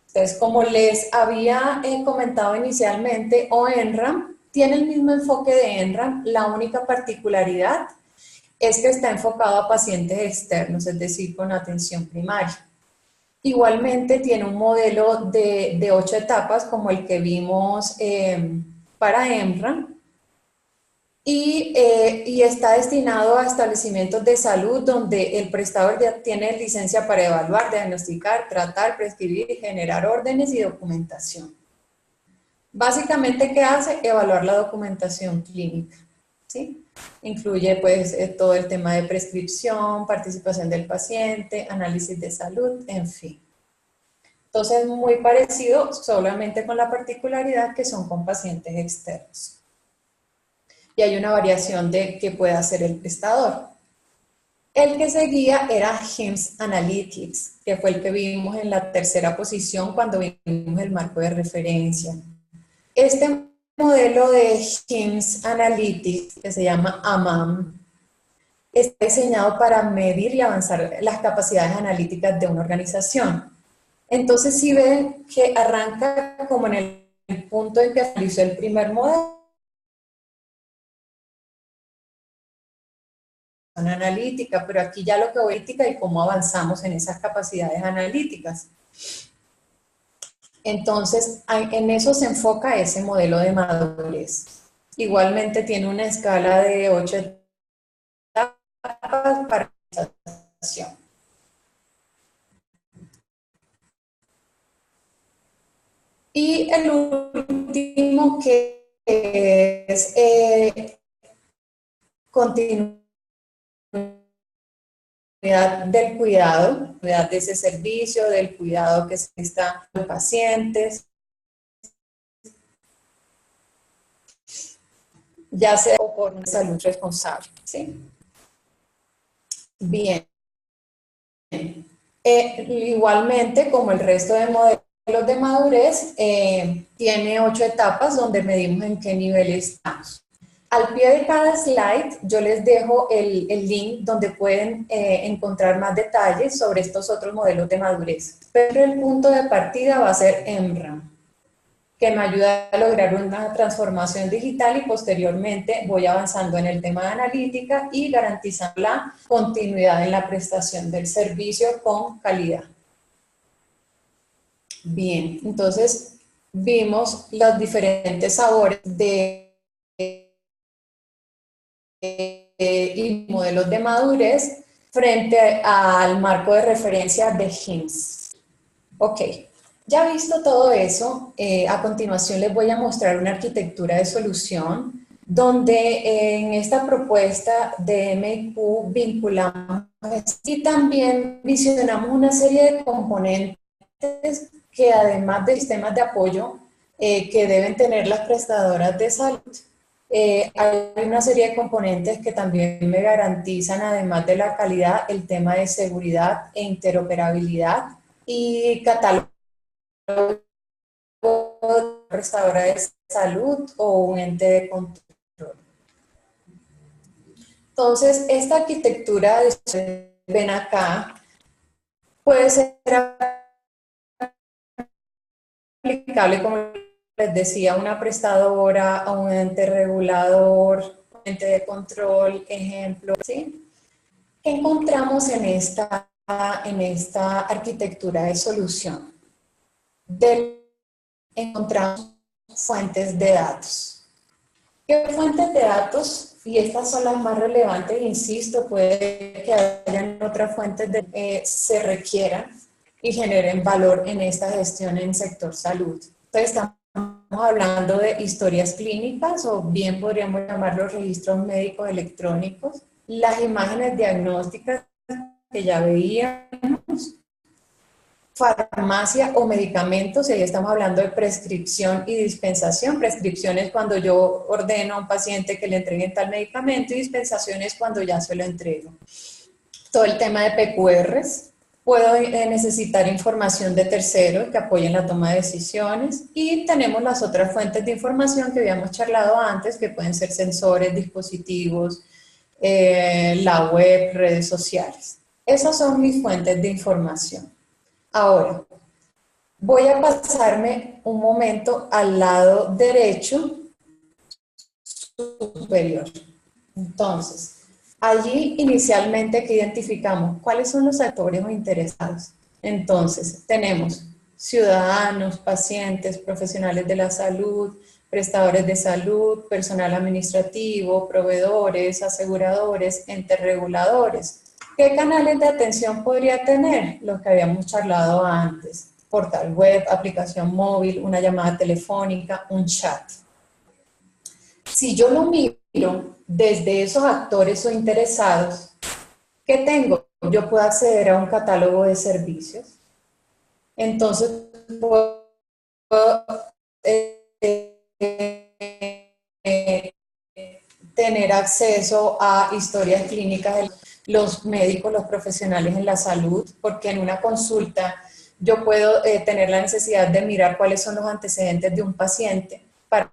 Entonces, como les había comentado inicialmente, ONRAM tiene el mismo enfoque de NRAM, la única particularidad es que está enfocado a pacientes externos, es decir, con atención primaria. Igualmente tiene un modelo de 8 etapas como el que vimos para EMRAM y está destinado a establecimientos de salud donde el prestador ya tiene licencia para evaluar, diagnosticar, tratar, prescribir, generar órdenes y documentación. Básicamente, ¿qué hace? Evaluar la documentación clínica, ¿sí? Incluye pues todo el tema de prescripción, participación del paciente, análisis de salud, en fin. Entonces, muy parecido, solamente con la particularidad que son con pacientes externos. Y hay una variación de qué puede hacer el prestador. El que seguía era HIMSS Analytics, que fue el que vimos en la tercera posición cuando vimos el marco de referencia. Este modelo de HIMSS Analytics, que se llama AMAM, está diseñado para medir y avanzar las capacidades analíticas de una organización. Entonces, si ven que arranca como en el punto en que realizó el primer modelo analítica, pero aquí ya lo que voy a analítica y cómo avanzamos en esas capacidades analíticas. Entonces, en eso se enfoca ese modelo de madurez. Igualmente tiene una escala de 8 etapas para la organización. Y el último que es continuidad del cuidado, continuidad de ese servicio, del cuidado que se está con pacientes, ya sea por una salud responsable, ¿sí? Bien. Igualmente, como el resto de modelos de madurez, tiene 8 etapas donde medimos en qué nivel estamos. Al pie de cada slide yo les dejo el link donde pueden encontrar más detalles sobre estos otros modelos de madurez. Pero el punto de partida va a ser MRAM, que me ayuda a lograr una transformación digital y posteriormente voy avanzando en el tema de analítica y garantizando la continuidad en la prestación del servicio con calidad. Bien, entonces vimos los diferentes sabores y modelos de madurez frente al marco de referencia de HIMSS. Ok, ya visto todo eso, a continuación les voy a mostrar una arquitectura de solución donde en esta propuesta de MQ vinculamos y también visionamos una serie de componentes que además de sistemas de apoyo que deben tener las prestadoras de salud, hay una serie de componentes que también me garantizan, además de la calidad, el tema de seguridad e interoperabilidad y catálogo de prestadora de salud o un ente de control. Entonces, esta arquitectura, ven acá, puede ser aplicable, como les decía, a una prestadora, a un ente regulador, un ente de control, ejemplo, ¿sí? ¿Qué encontramos en esta arquitectura de solución? Encontramos fuentes de datos. ¿Qué fuentes de datos? Y estas son las más relevantes, insisto, puede que hayan otras fuentes que se requieran y generen valor en esta gestión en sector salud. Entonces, estamos hablando de historias clínicas o bien podríamos llamarlos registros médicos electrónicos, las imágenes diagnósticas que ya veíamos, farmacia o medicamentos, y ahí estamos hablando de prescripción y dispensación. Prescripción es cuando yo ordeno a un paciente que le entreguen tal medicamento y dispensación es cuando ya se lo entrego. Todo el tema de PQRs, puedo necesitar información de terceros que apoyen la toma de decisiones y tenemos las otras fuentes de información que habíamos charlado antes, que pueden ser sensores, dispositivos, la web, redes sociales. Esas son mis fuentes de información. Ahora, voy a pasarme un momento al lado derecho superior. Entonces, allí inicialmente que identificamos cuáles son los actores o interesados. Entonces, tenemos ciudadanos, pacientes, profesionales de la salud, prestadores de salud, personal administrativo, proveedores, aseguradores, entes reguladores. ¿Qué canales de atención podría tener? Los que habíamos charlado antes. Portal web, aplicación móvil, una llamada telefónica, un chat. Si yo lo miro desde esos actores o interesados, ¿qué tengo? Yo puedo acceder a un catálogo de servicios. Entonces, puedo tener acceso a historias clínicas de los médicos, los profesionales en la salud, porque en una consulta yo puedo tener la necesidad de mirar cuáles son los antecedentes de un paciente para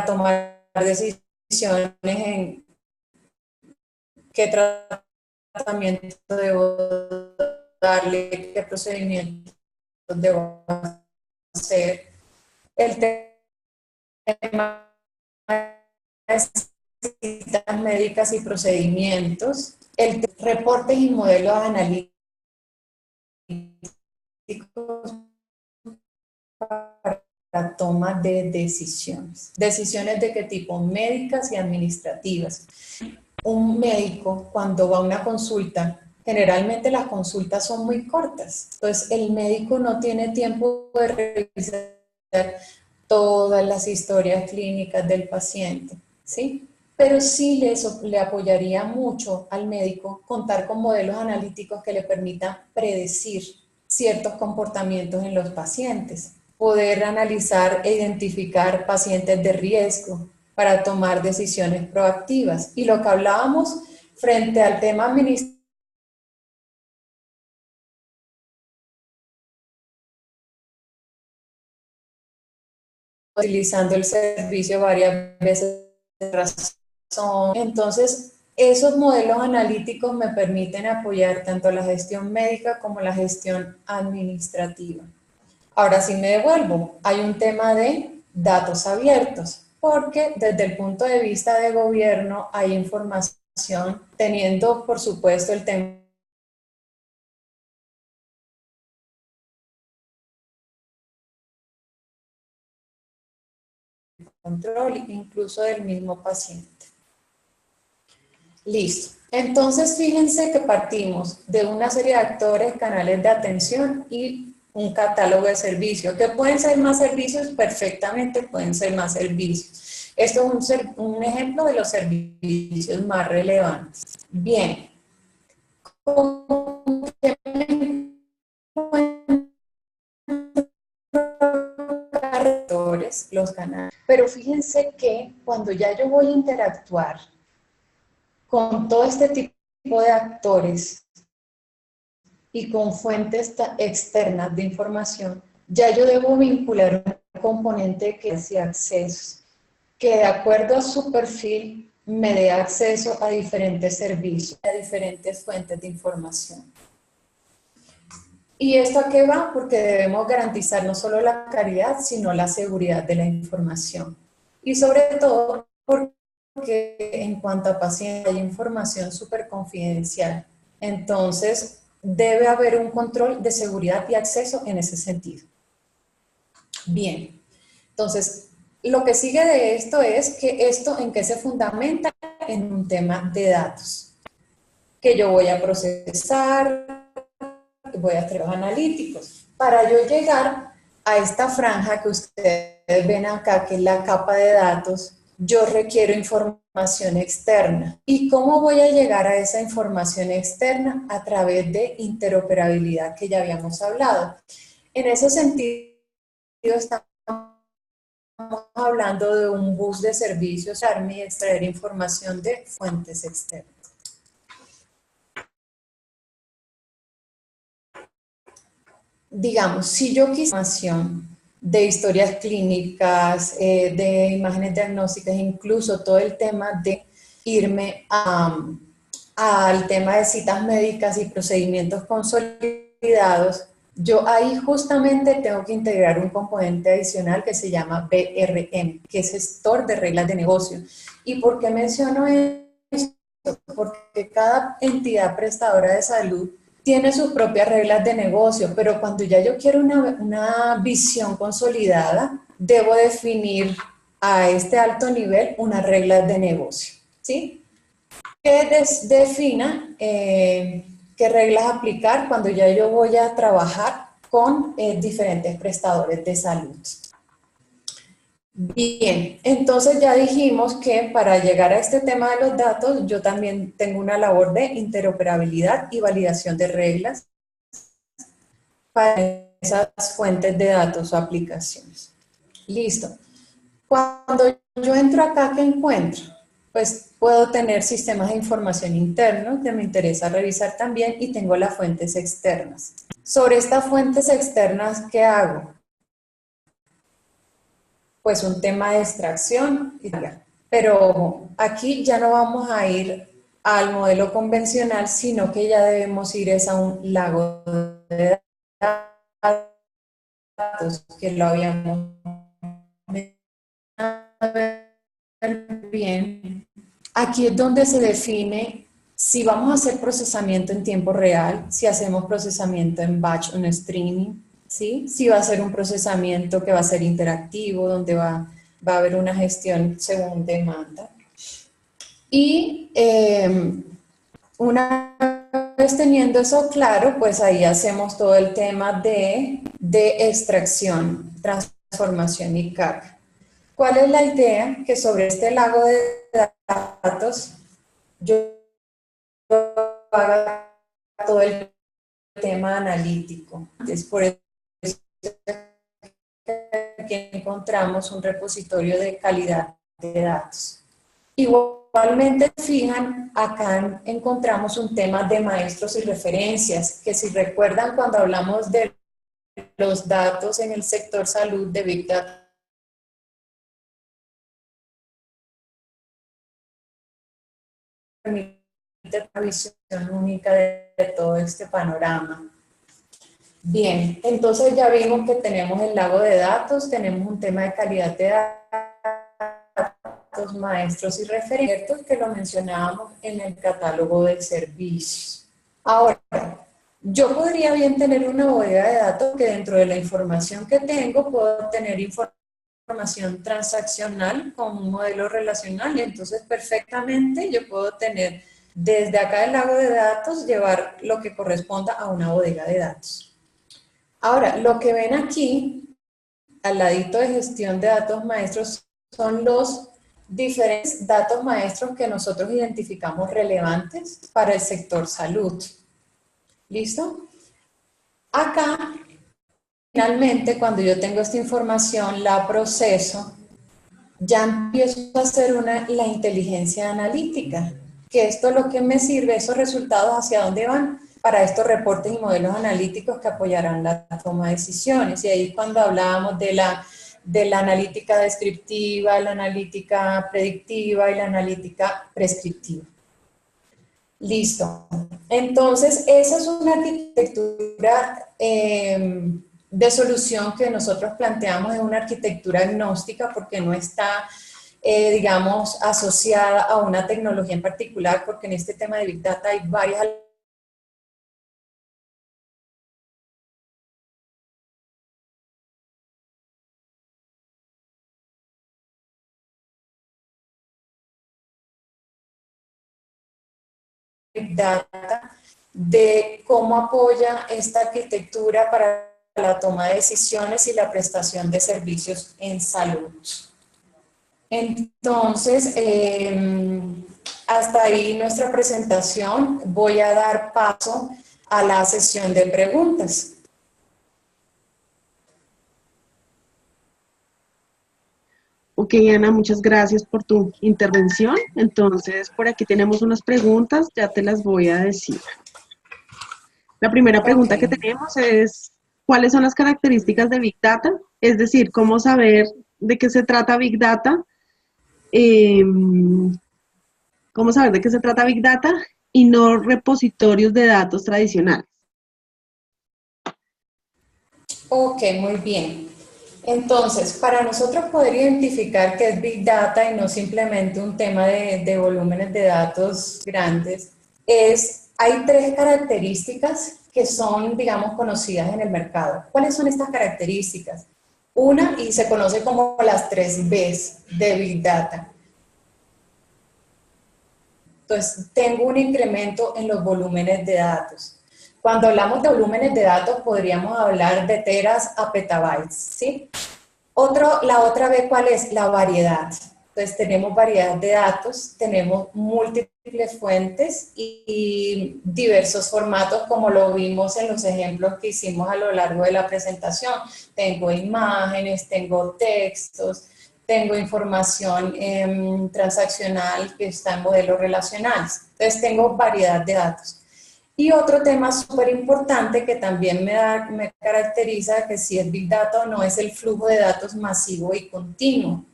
tomar decisiones en qué tratamiento debo darle, qué procedimientos debo hacer. El tema de citas médicas y procedimientos, el reportes y modelos analíticos para la toma de decisiones. ¿Decisiones de qué tipo? Médicas y administrativas. Un médico, cuando va a una consulta, generalmente las consultas son muy cortas. Entonces, el médico no tiene tiempo de revisar todas las historias clínicas del paciente, ¿sí? Pero sí le apoyaría mucho al médico contar con modelos analíticos que le permitan predecir ciertos comportamientos en los pacientes, poder analizar e identificar pacientes de riesgo para tomar decisiones proactivas. Y lo que hablábamos frente al tema administrativo, utilizando el servicio varias veces de razón. Entonces, esos modelos analíticos me permiten apoyar tanto la gestión médica como la gestión administrativa. Ahora sí me devuelvo. Hay un tema de datos abiertos, porque desde el punto de vista de gobierno hay información, teniendo por supuesto el tema de control, incluso del mismo paciente. Listo. Entonces, fíjense que partimos de una serie de actores, canales de atención y un catálogo de servicios. ¿Que pueden ser más servicios? Perfectamente pueden ser más servicios. Esto es un ejemplo de los servicios más relevantes. Bien. Los canales. Pero fíjense que cuando ya yo voy a interactuar con todo este tipo de actores y con fuentes externas de información, ya yo debo vincular un componente que es acceso, que de acuerdo a su perfil me dé acceso a diferentes servicios, a diferentes fuentes de información. ¿Y esto a qué va? Porque debemos garantizar no solo la calidad, sino la seguridad de la información. Y sobre todo porque en cuanto a pacientes hay información súper confidencial. Entonces, debe haber un control de seguridad y acceso en ese sentido. Bien, entonces, lo que sigue de esto es que esto en qué se fundamenta en un tema de datos, que yo voy a procesar, voy a hacer los analíticos. Para yo llegar a esta franja que ustedes ven acá, que es la capa de datos, yo requiero información externa. ¿Y cómo voy a llegar a esa información externa? A través de interoperabilidad que ya habíamos hablado. En ese sentido, estamos hablando de un bus de servicios ARMI y extraer información de fuentes externas. Digamos, si yo quisiera información de historias clínicas, de imágenes diagnósticas, incluso todo el tema de irme al tema de citas médicas y procedimientos consolidados, yo ahí justamente tengo que integrar un componente adicional que se llama BRM, que es gestor de reglas de negocio. ¿Y por qué menciono esto? Porque cada entidad prestadora de salud tiene sus propias reglas de negocio, pero cuando ya yo quiero una visión consolidada, debo definir a este alto nivel unas reglas de negocio, ¿sí? Que defina qué reglas aplicar cuando ya yo voy a trabajar con diferentes prestadores de salud. Bien, entonces ya dijimos que para llegar a este tema de los datos, yo también tengo una labor de interoperabilidad y validación de reglas para esas fuentes de datos o aplicaciones. Listo. Cuando yo entro acá, ¿qué encuentro? Pues puedo tener sistemas de información internos que me interesa revisar también y tengo las fuentes externas. Sobre estas fuentes externas, ¿qué hago? Pues un tema de extracción, pero aquí ya no vamos a ir al modelo convencional, sino que ya debemos ir a un lago de datos, que lo habíamos bien. Aquí es donde se define si vamos a hacer procesamiento en tiempo real, si hacemos procesamiento en batch o en streaming, ¿sí? Si va a ser un procesamiento que va a ser interactivo, donde va a haber una gestión según demanda. Y una vez teniendo eso claro, pues ahí hacemos todo el tema de extracción, transformación y carga. ¿Cuál es la idea? Que sobre este lago de datos yo haga todo el tema analítico. Es por eso que encontramos un repositorio de calidad de datos. Igualmente, fijan, acá encontramos un tema de maestros y referencias, que si recuerdan cuando hablamos de los datos en el sector salud de Big Data permite una visión única de todo este panorama. Bien, entonces ya vimos que tenemos el lago de datos, tenemos un tema de calidad de datos, maestros y referentes que lo mencionábamos en el catálogo de servicios. Ahora, yo podría bien tener una bodega de datos que dentro de la información que tengo puedo tener información transaccional con un modelo relacional, y entonces perfectamente yo puedo tener desde acá el lago de datos, llevar lo que corresponda a una bodega de datos. Ahora, lo que ven aquí, al ladito de gestión de datos maestros, son los diferentes datos maestros que nosotros identificamos relevantes para el sector salud. ¿Listo? Acá, finalmente, cuando yo tengo esta información, la proceso, ya empiezo a hacer la inteligencia analítica, que esto es lo que me sirve, esos resultados hacia dónde van, para estos reportes y modelos analíticos que apoyarán la toma de decisiones. Y ahí cuando hablábamos de la analítica descriptiva, la analítica predictiva y la analítica prescriptiva. Listo. Entonces, esa es una arquitectura de solución que nosotros planteamos, es una arquitectura agnóstica porque no está, digamos, asociada a una tecnología en particular, porque en este tema de Big Data hay varias Big Data, de cómo apoya esta arquitectura para la toma de decisiones y la prestación de servicios en salud. Entonces, hasta ahí nuestra presentación. Voy a dar paso a la sesión de preguntas. Ok, Ana, muchas gracias por tu intervención. Entonces, por aquí tenemos unas preguntas, ya te las voy a decir. La primera pregunta que Ok. tenemos es, ¿cuáles son las características de Big Data? Es decir, ¿cómo saber de qué se trata Big Data? ¿Cómo saber de qué se trata Big Data y no repositorios de datos tradicionales? Ok, muy bien. Entonces, para nosotros poder identificar qué es Big Data y no simplemente un tema de volúmenes de datos grandes, hay tres características que son, digamos, conocidas en el mercado. ¿Cuáles son estas características? Una, y se conoce como las 3 Bs de Big Data. Entonces, tengo un incremento en los volúmenes de datos. Cuando hablamos de volúmenes de datos, podríamos hablar de teras a petabytes, ¿sí? La otra B, ¿cuál es? La variedad. Entonces, tenemos variedad de datos, tenemos múltiples fuentes y diversos formatos, como lo vimos en los ejemplos que hicimos a lo largo de la presentación. Tengo imágenes, tengo textos, tengo información transaccional que está en modelos relacionales. Entonces, tengo variedad de datos. Y otro tema súper importante que también me caracteriza, que si es Big Data o no, es el flujo de datos masivo y continuo,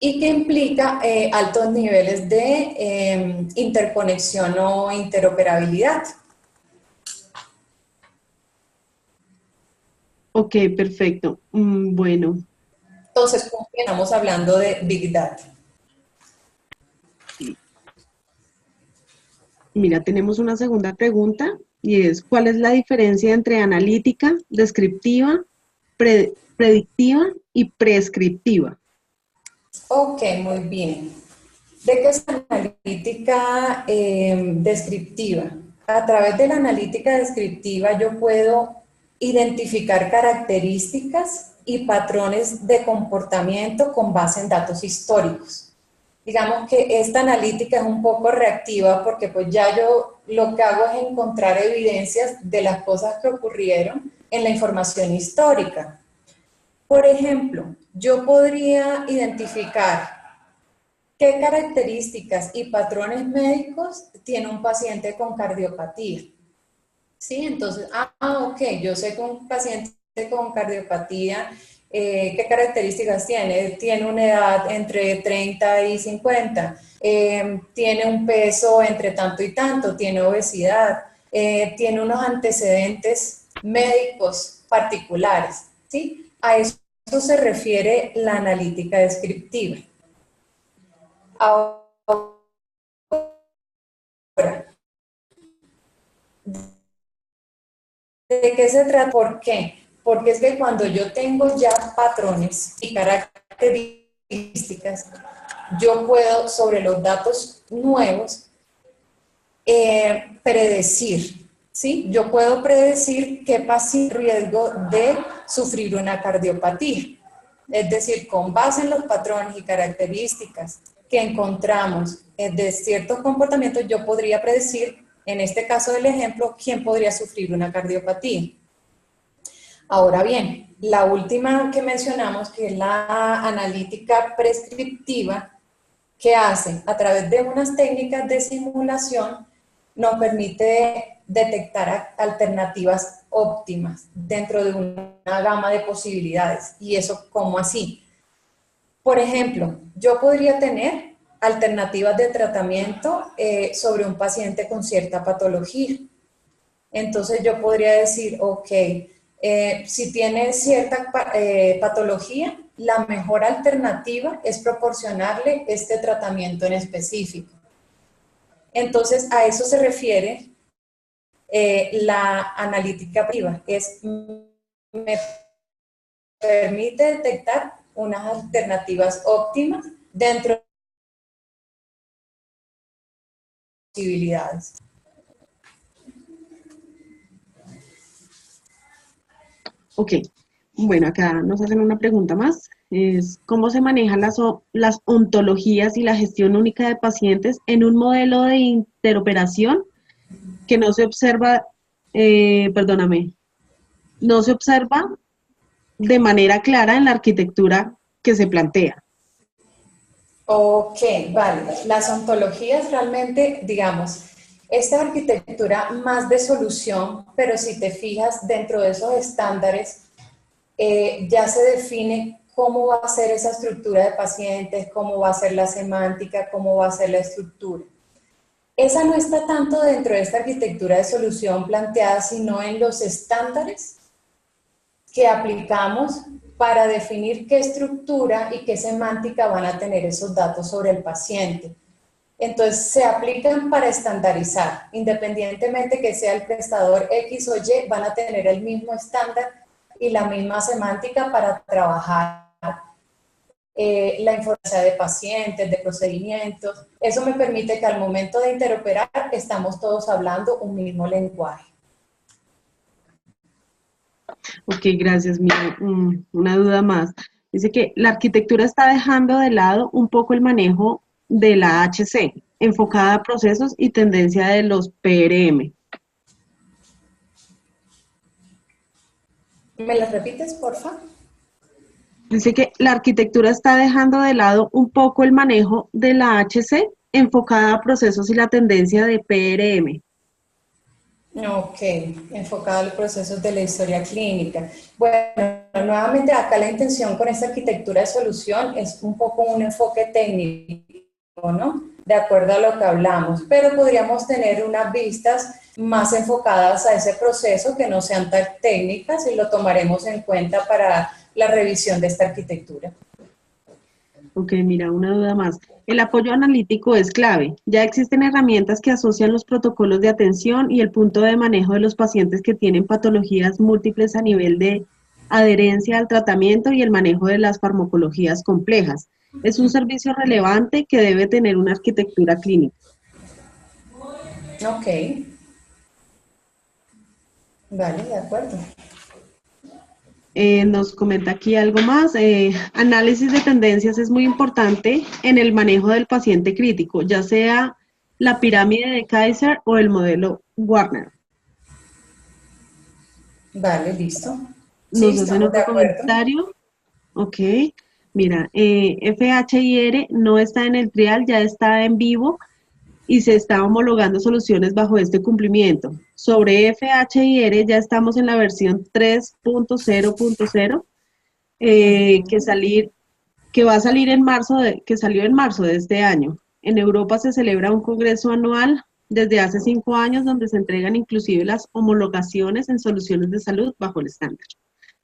y que implica altos niveles de interconexión o interoperabilidad. Ok, perfecto. Bueno, Entonces, ¿cómo estamos hablando de Big Data? mira, tenemos una segunda pregunta y es, ¿cuál es la diferencia entre analítica, descriptiva, predictiva y prescriptiva? Ok, muy bien. ¿De qué es la analítica descriptiva? A través de la analítica descriptiva yo puedo identificar características y patrones de comportamiento con base en datos históricos. Digamos que esta analítica es un poco reactiva porque pues ya yo lo que hago es encontrar evidencias de las cosas que ocurrieron en la información histórica. Por ejemplo, yo podría identificar ¿qué características y patrones médicos tiene un paciente con cardiopatía? ¿Sí? Entonces, ok, yo sé que un paciente con cardiopatía ¿Qué características tiene? Tiene una edad entre 30 y 50, tiene un peso entre tanto y tanto, tiene obesidad, tiene unos antecedentes médicos particulares, ¿sí? A eso se refiere la analítica descriptiva. Ahora, ¿de qué se trata? ¿Por qué? Porque es que cuando yo tengo ya patrones y características, yo puedo, sobre los datos nuevos, predecir, ¿sí? Yo puedo predecir qué paciente riesgo de sufrir una cardiopatía. Es decir, con base en los patrones y características que encontramos de ciertos comportamientos, yo podría predecir, en este caso del ejemplo, quién podría sufrir una cardiopatía. Ahora bien, la última que mencionamos, que es la analítica prescriptiva, ¿qué hace? A través de unas técnicas de simulación, nos permite detectar alternativas óptimas dentro de una gama de posibilidades. ¿Y eso cómo así? Por ejemplo, yo podría tener alternativas de tratamiento sobre un paciente con cierta patología. Entonces yo podría decir, ok, si tiene cierta patología, la mejor alternativa es proporcionarle este tratamiento en específico. Entonces a eso se refiere la analítica priva, me permite detectar unas alternativas óptimas dentro de las posibilidades. Ok, bueno, acá nos hacen una pregunta más. Es, ¿cómo se manejan las ontologías y la gestión única de pacientes en un modelo de interoperación que no se observa, perdóname, no se observa de manera clara en la arquitectura que se plantea? Ok, vale. Las ontologías realmente, digamos, esta arquitectura más de solución, pero si te fijas dentro de esos estándares, ya se define cómo va a ser esa estructura de pacientes, cómo va a ser la semántica, cómo va a ser la estructura. Esa no está tanto dentro de esta arquitectura de solución planteada, sino en los estándares que aplicamos para definir qué estructura y qué semántica van a tener esos datos sobre el paciente. Entonces, se aplican para estandarizar, independientemente que sea el prestador X o Y, van a tener el mismo estándar y la misma semántica para trabajar la información de pacientes, de procedimientos. Eso me permite que al momento de interoperar estamos todos hablando un mismo lenguaje. Ok, gracias. Mira, una duda más. Dice que la arquitectura está dejando de lado un poco el manejo de la HC, enfocada a procesos y tendencia de los PRM. ¿Me las repites, porfa? Dice que la arquitectura está dejando de lado un poco el manejo de la HC, enfocada a procesos y la tendencia de PRM. Ok, enfocado a los procesos de la historia clínica. Bueno, nuevamente acá la intención con esta arquitectura de solución es un poco un enfoque técnico, ¿no? De acuerdo a lo que hablamos, pero podríamos tener unas vistas más enfocadas a ese proceso que no sean tan técnicas y lo tomaremos en cuenta para la revisión de esta arquitectura. Ok, mira, una duda más. El apoyo analítico es clave. Ya existen herramientas que asocian los protocolos de atención y el punto de manejo de los pacientes que tienen patologías múltiples a nivel de adherencia al tratamiento y el manejo de las farmacologías complejas. Es un servicio relevante que debe tener una arquitectura clínica. Ok, vale, de acuerdo. Nos comenta aquí algo más. Análisis de tendencias es muy importante en el manejo del paciente crítico, ya sea la pirámide de Kaiser o el modelo Warner. Vale, listo. Sí, Nos hacen estamos de otro acuerdo. comentario. Ok. Mira, FHIR no está en el trial, ya está en vivo y se está homologando soluciones bajo este cumplimiento. Sobre FHIR ya estamos en la versión 3.0.0 que que va a salir en que salió en marzo de este año. En Europa se celebra un congreso anual desde hace 5 años donde se entregan inclusive las homologaciones en soluciones de salud bajo el estándar.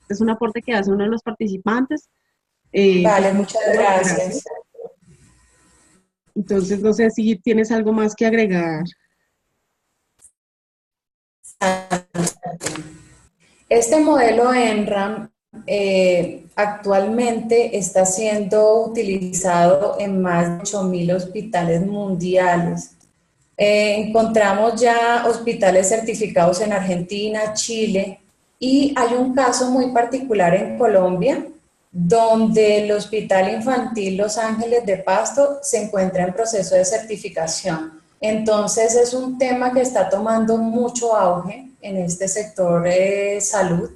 Es un aporte que hace uno de los participantes. Pues Vale, muchas muchísimas gracias. gracias. Entonces, no sé si tienes algo más que agregar. Este modelo NRAM actualmente está siendo utilizado en más de 8.000 hospitales mundiales. Encontramos ya hospitales certificados en Argentina, Chile, y hay un caso muy particular en Colombia donde el Hospital Infantil Los Ángeles de Pasto se encuentra en proceso de certificación. Entonces es un tema que está tomando mucho auge en este sector de salud.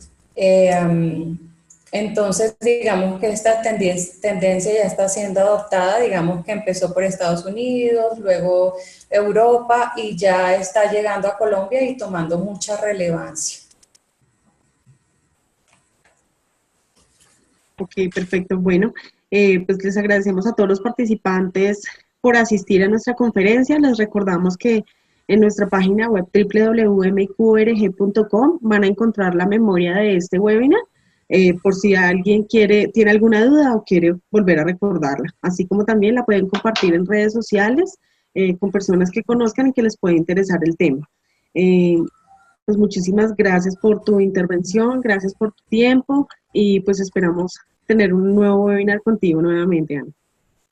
Entonces, digamos que esta tendencia ya está siendo adoptada, digamos que empezó por Estados Unidos, luego Europa y ya está llegando a Colombia y tomando mucha relevancia. Ok, perfecto. Bueno, pues les agradecemos a todos los participantes por asistir a nuestra conferencia. Les recordamos que en nuestra página web www.mqrg.com van a encontrar la memoria de este webinar por si alguien tiene alguna duda o quiere volver a recordarla. Así como también la pueden compartir en redes sociales con personas que conozcan y que les pueda interesar el tema. Eh, pues muchísimas gracias por tu intervención, gracias por tu tiempo y pues esperamos tener un nuevo webinar contigo nuevamente, Ana.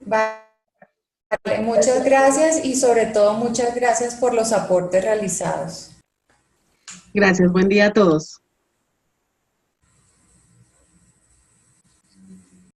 Vale, muchas gracias y sobre todo muchas gracias por los aportes realizados. Gracias, buen día a todos.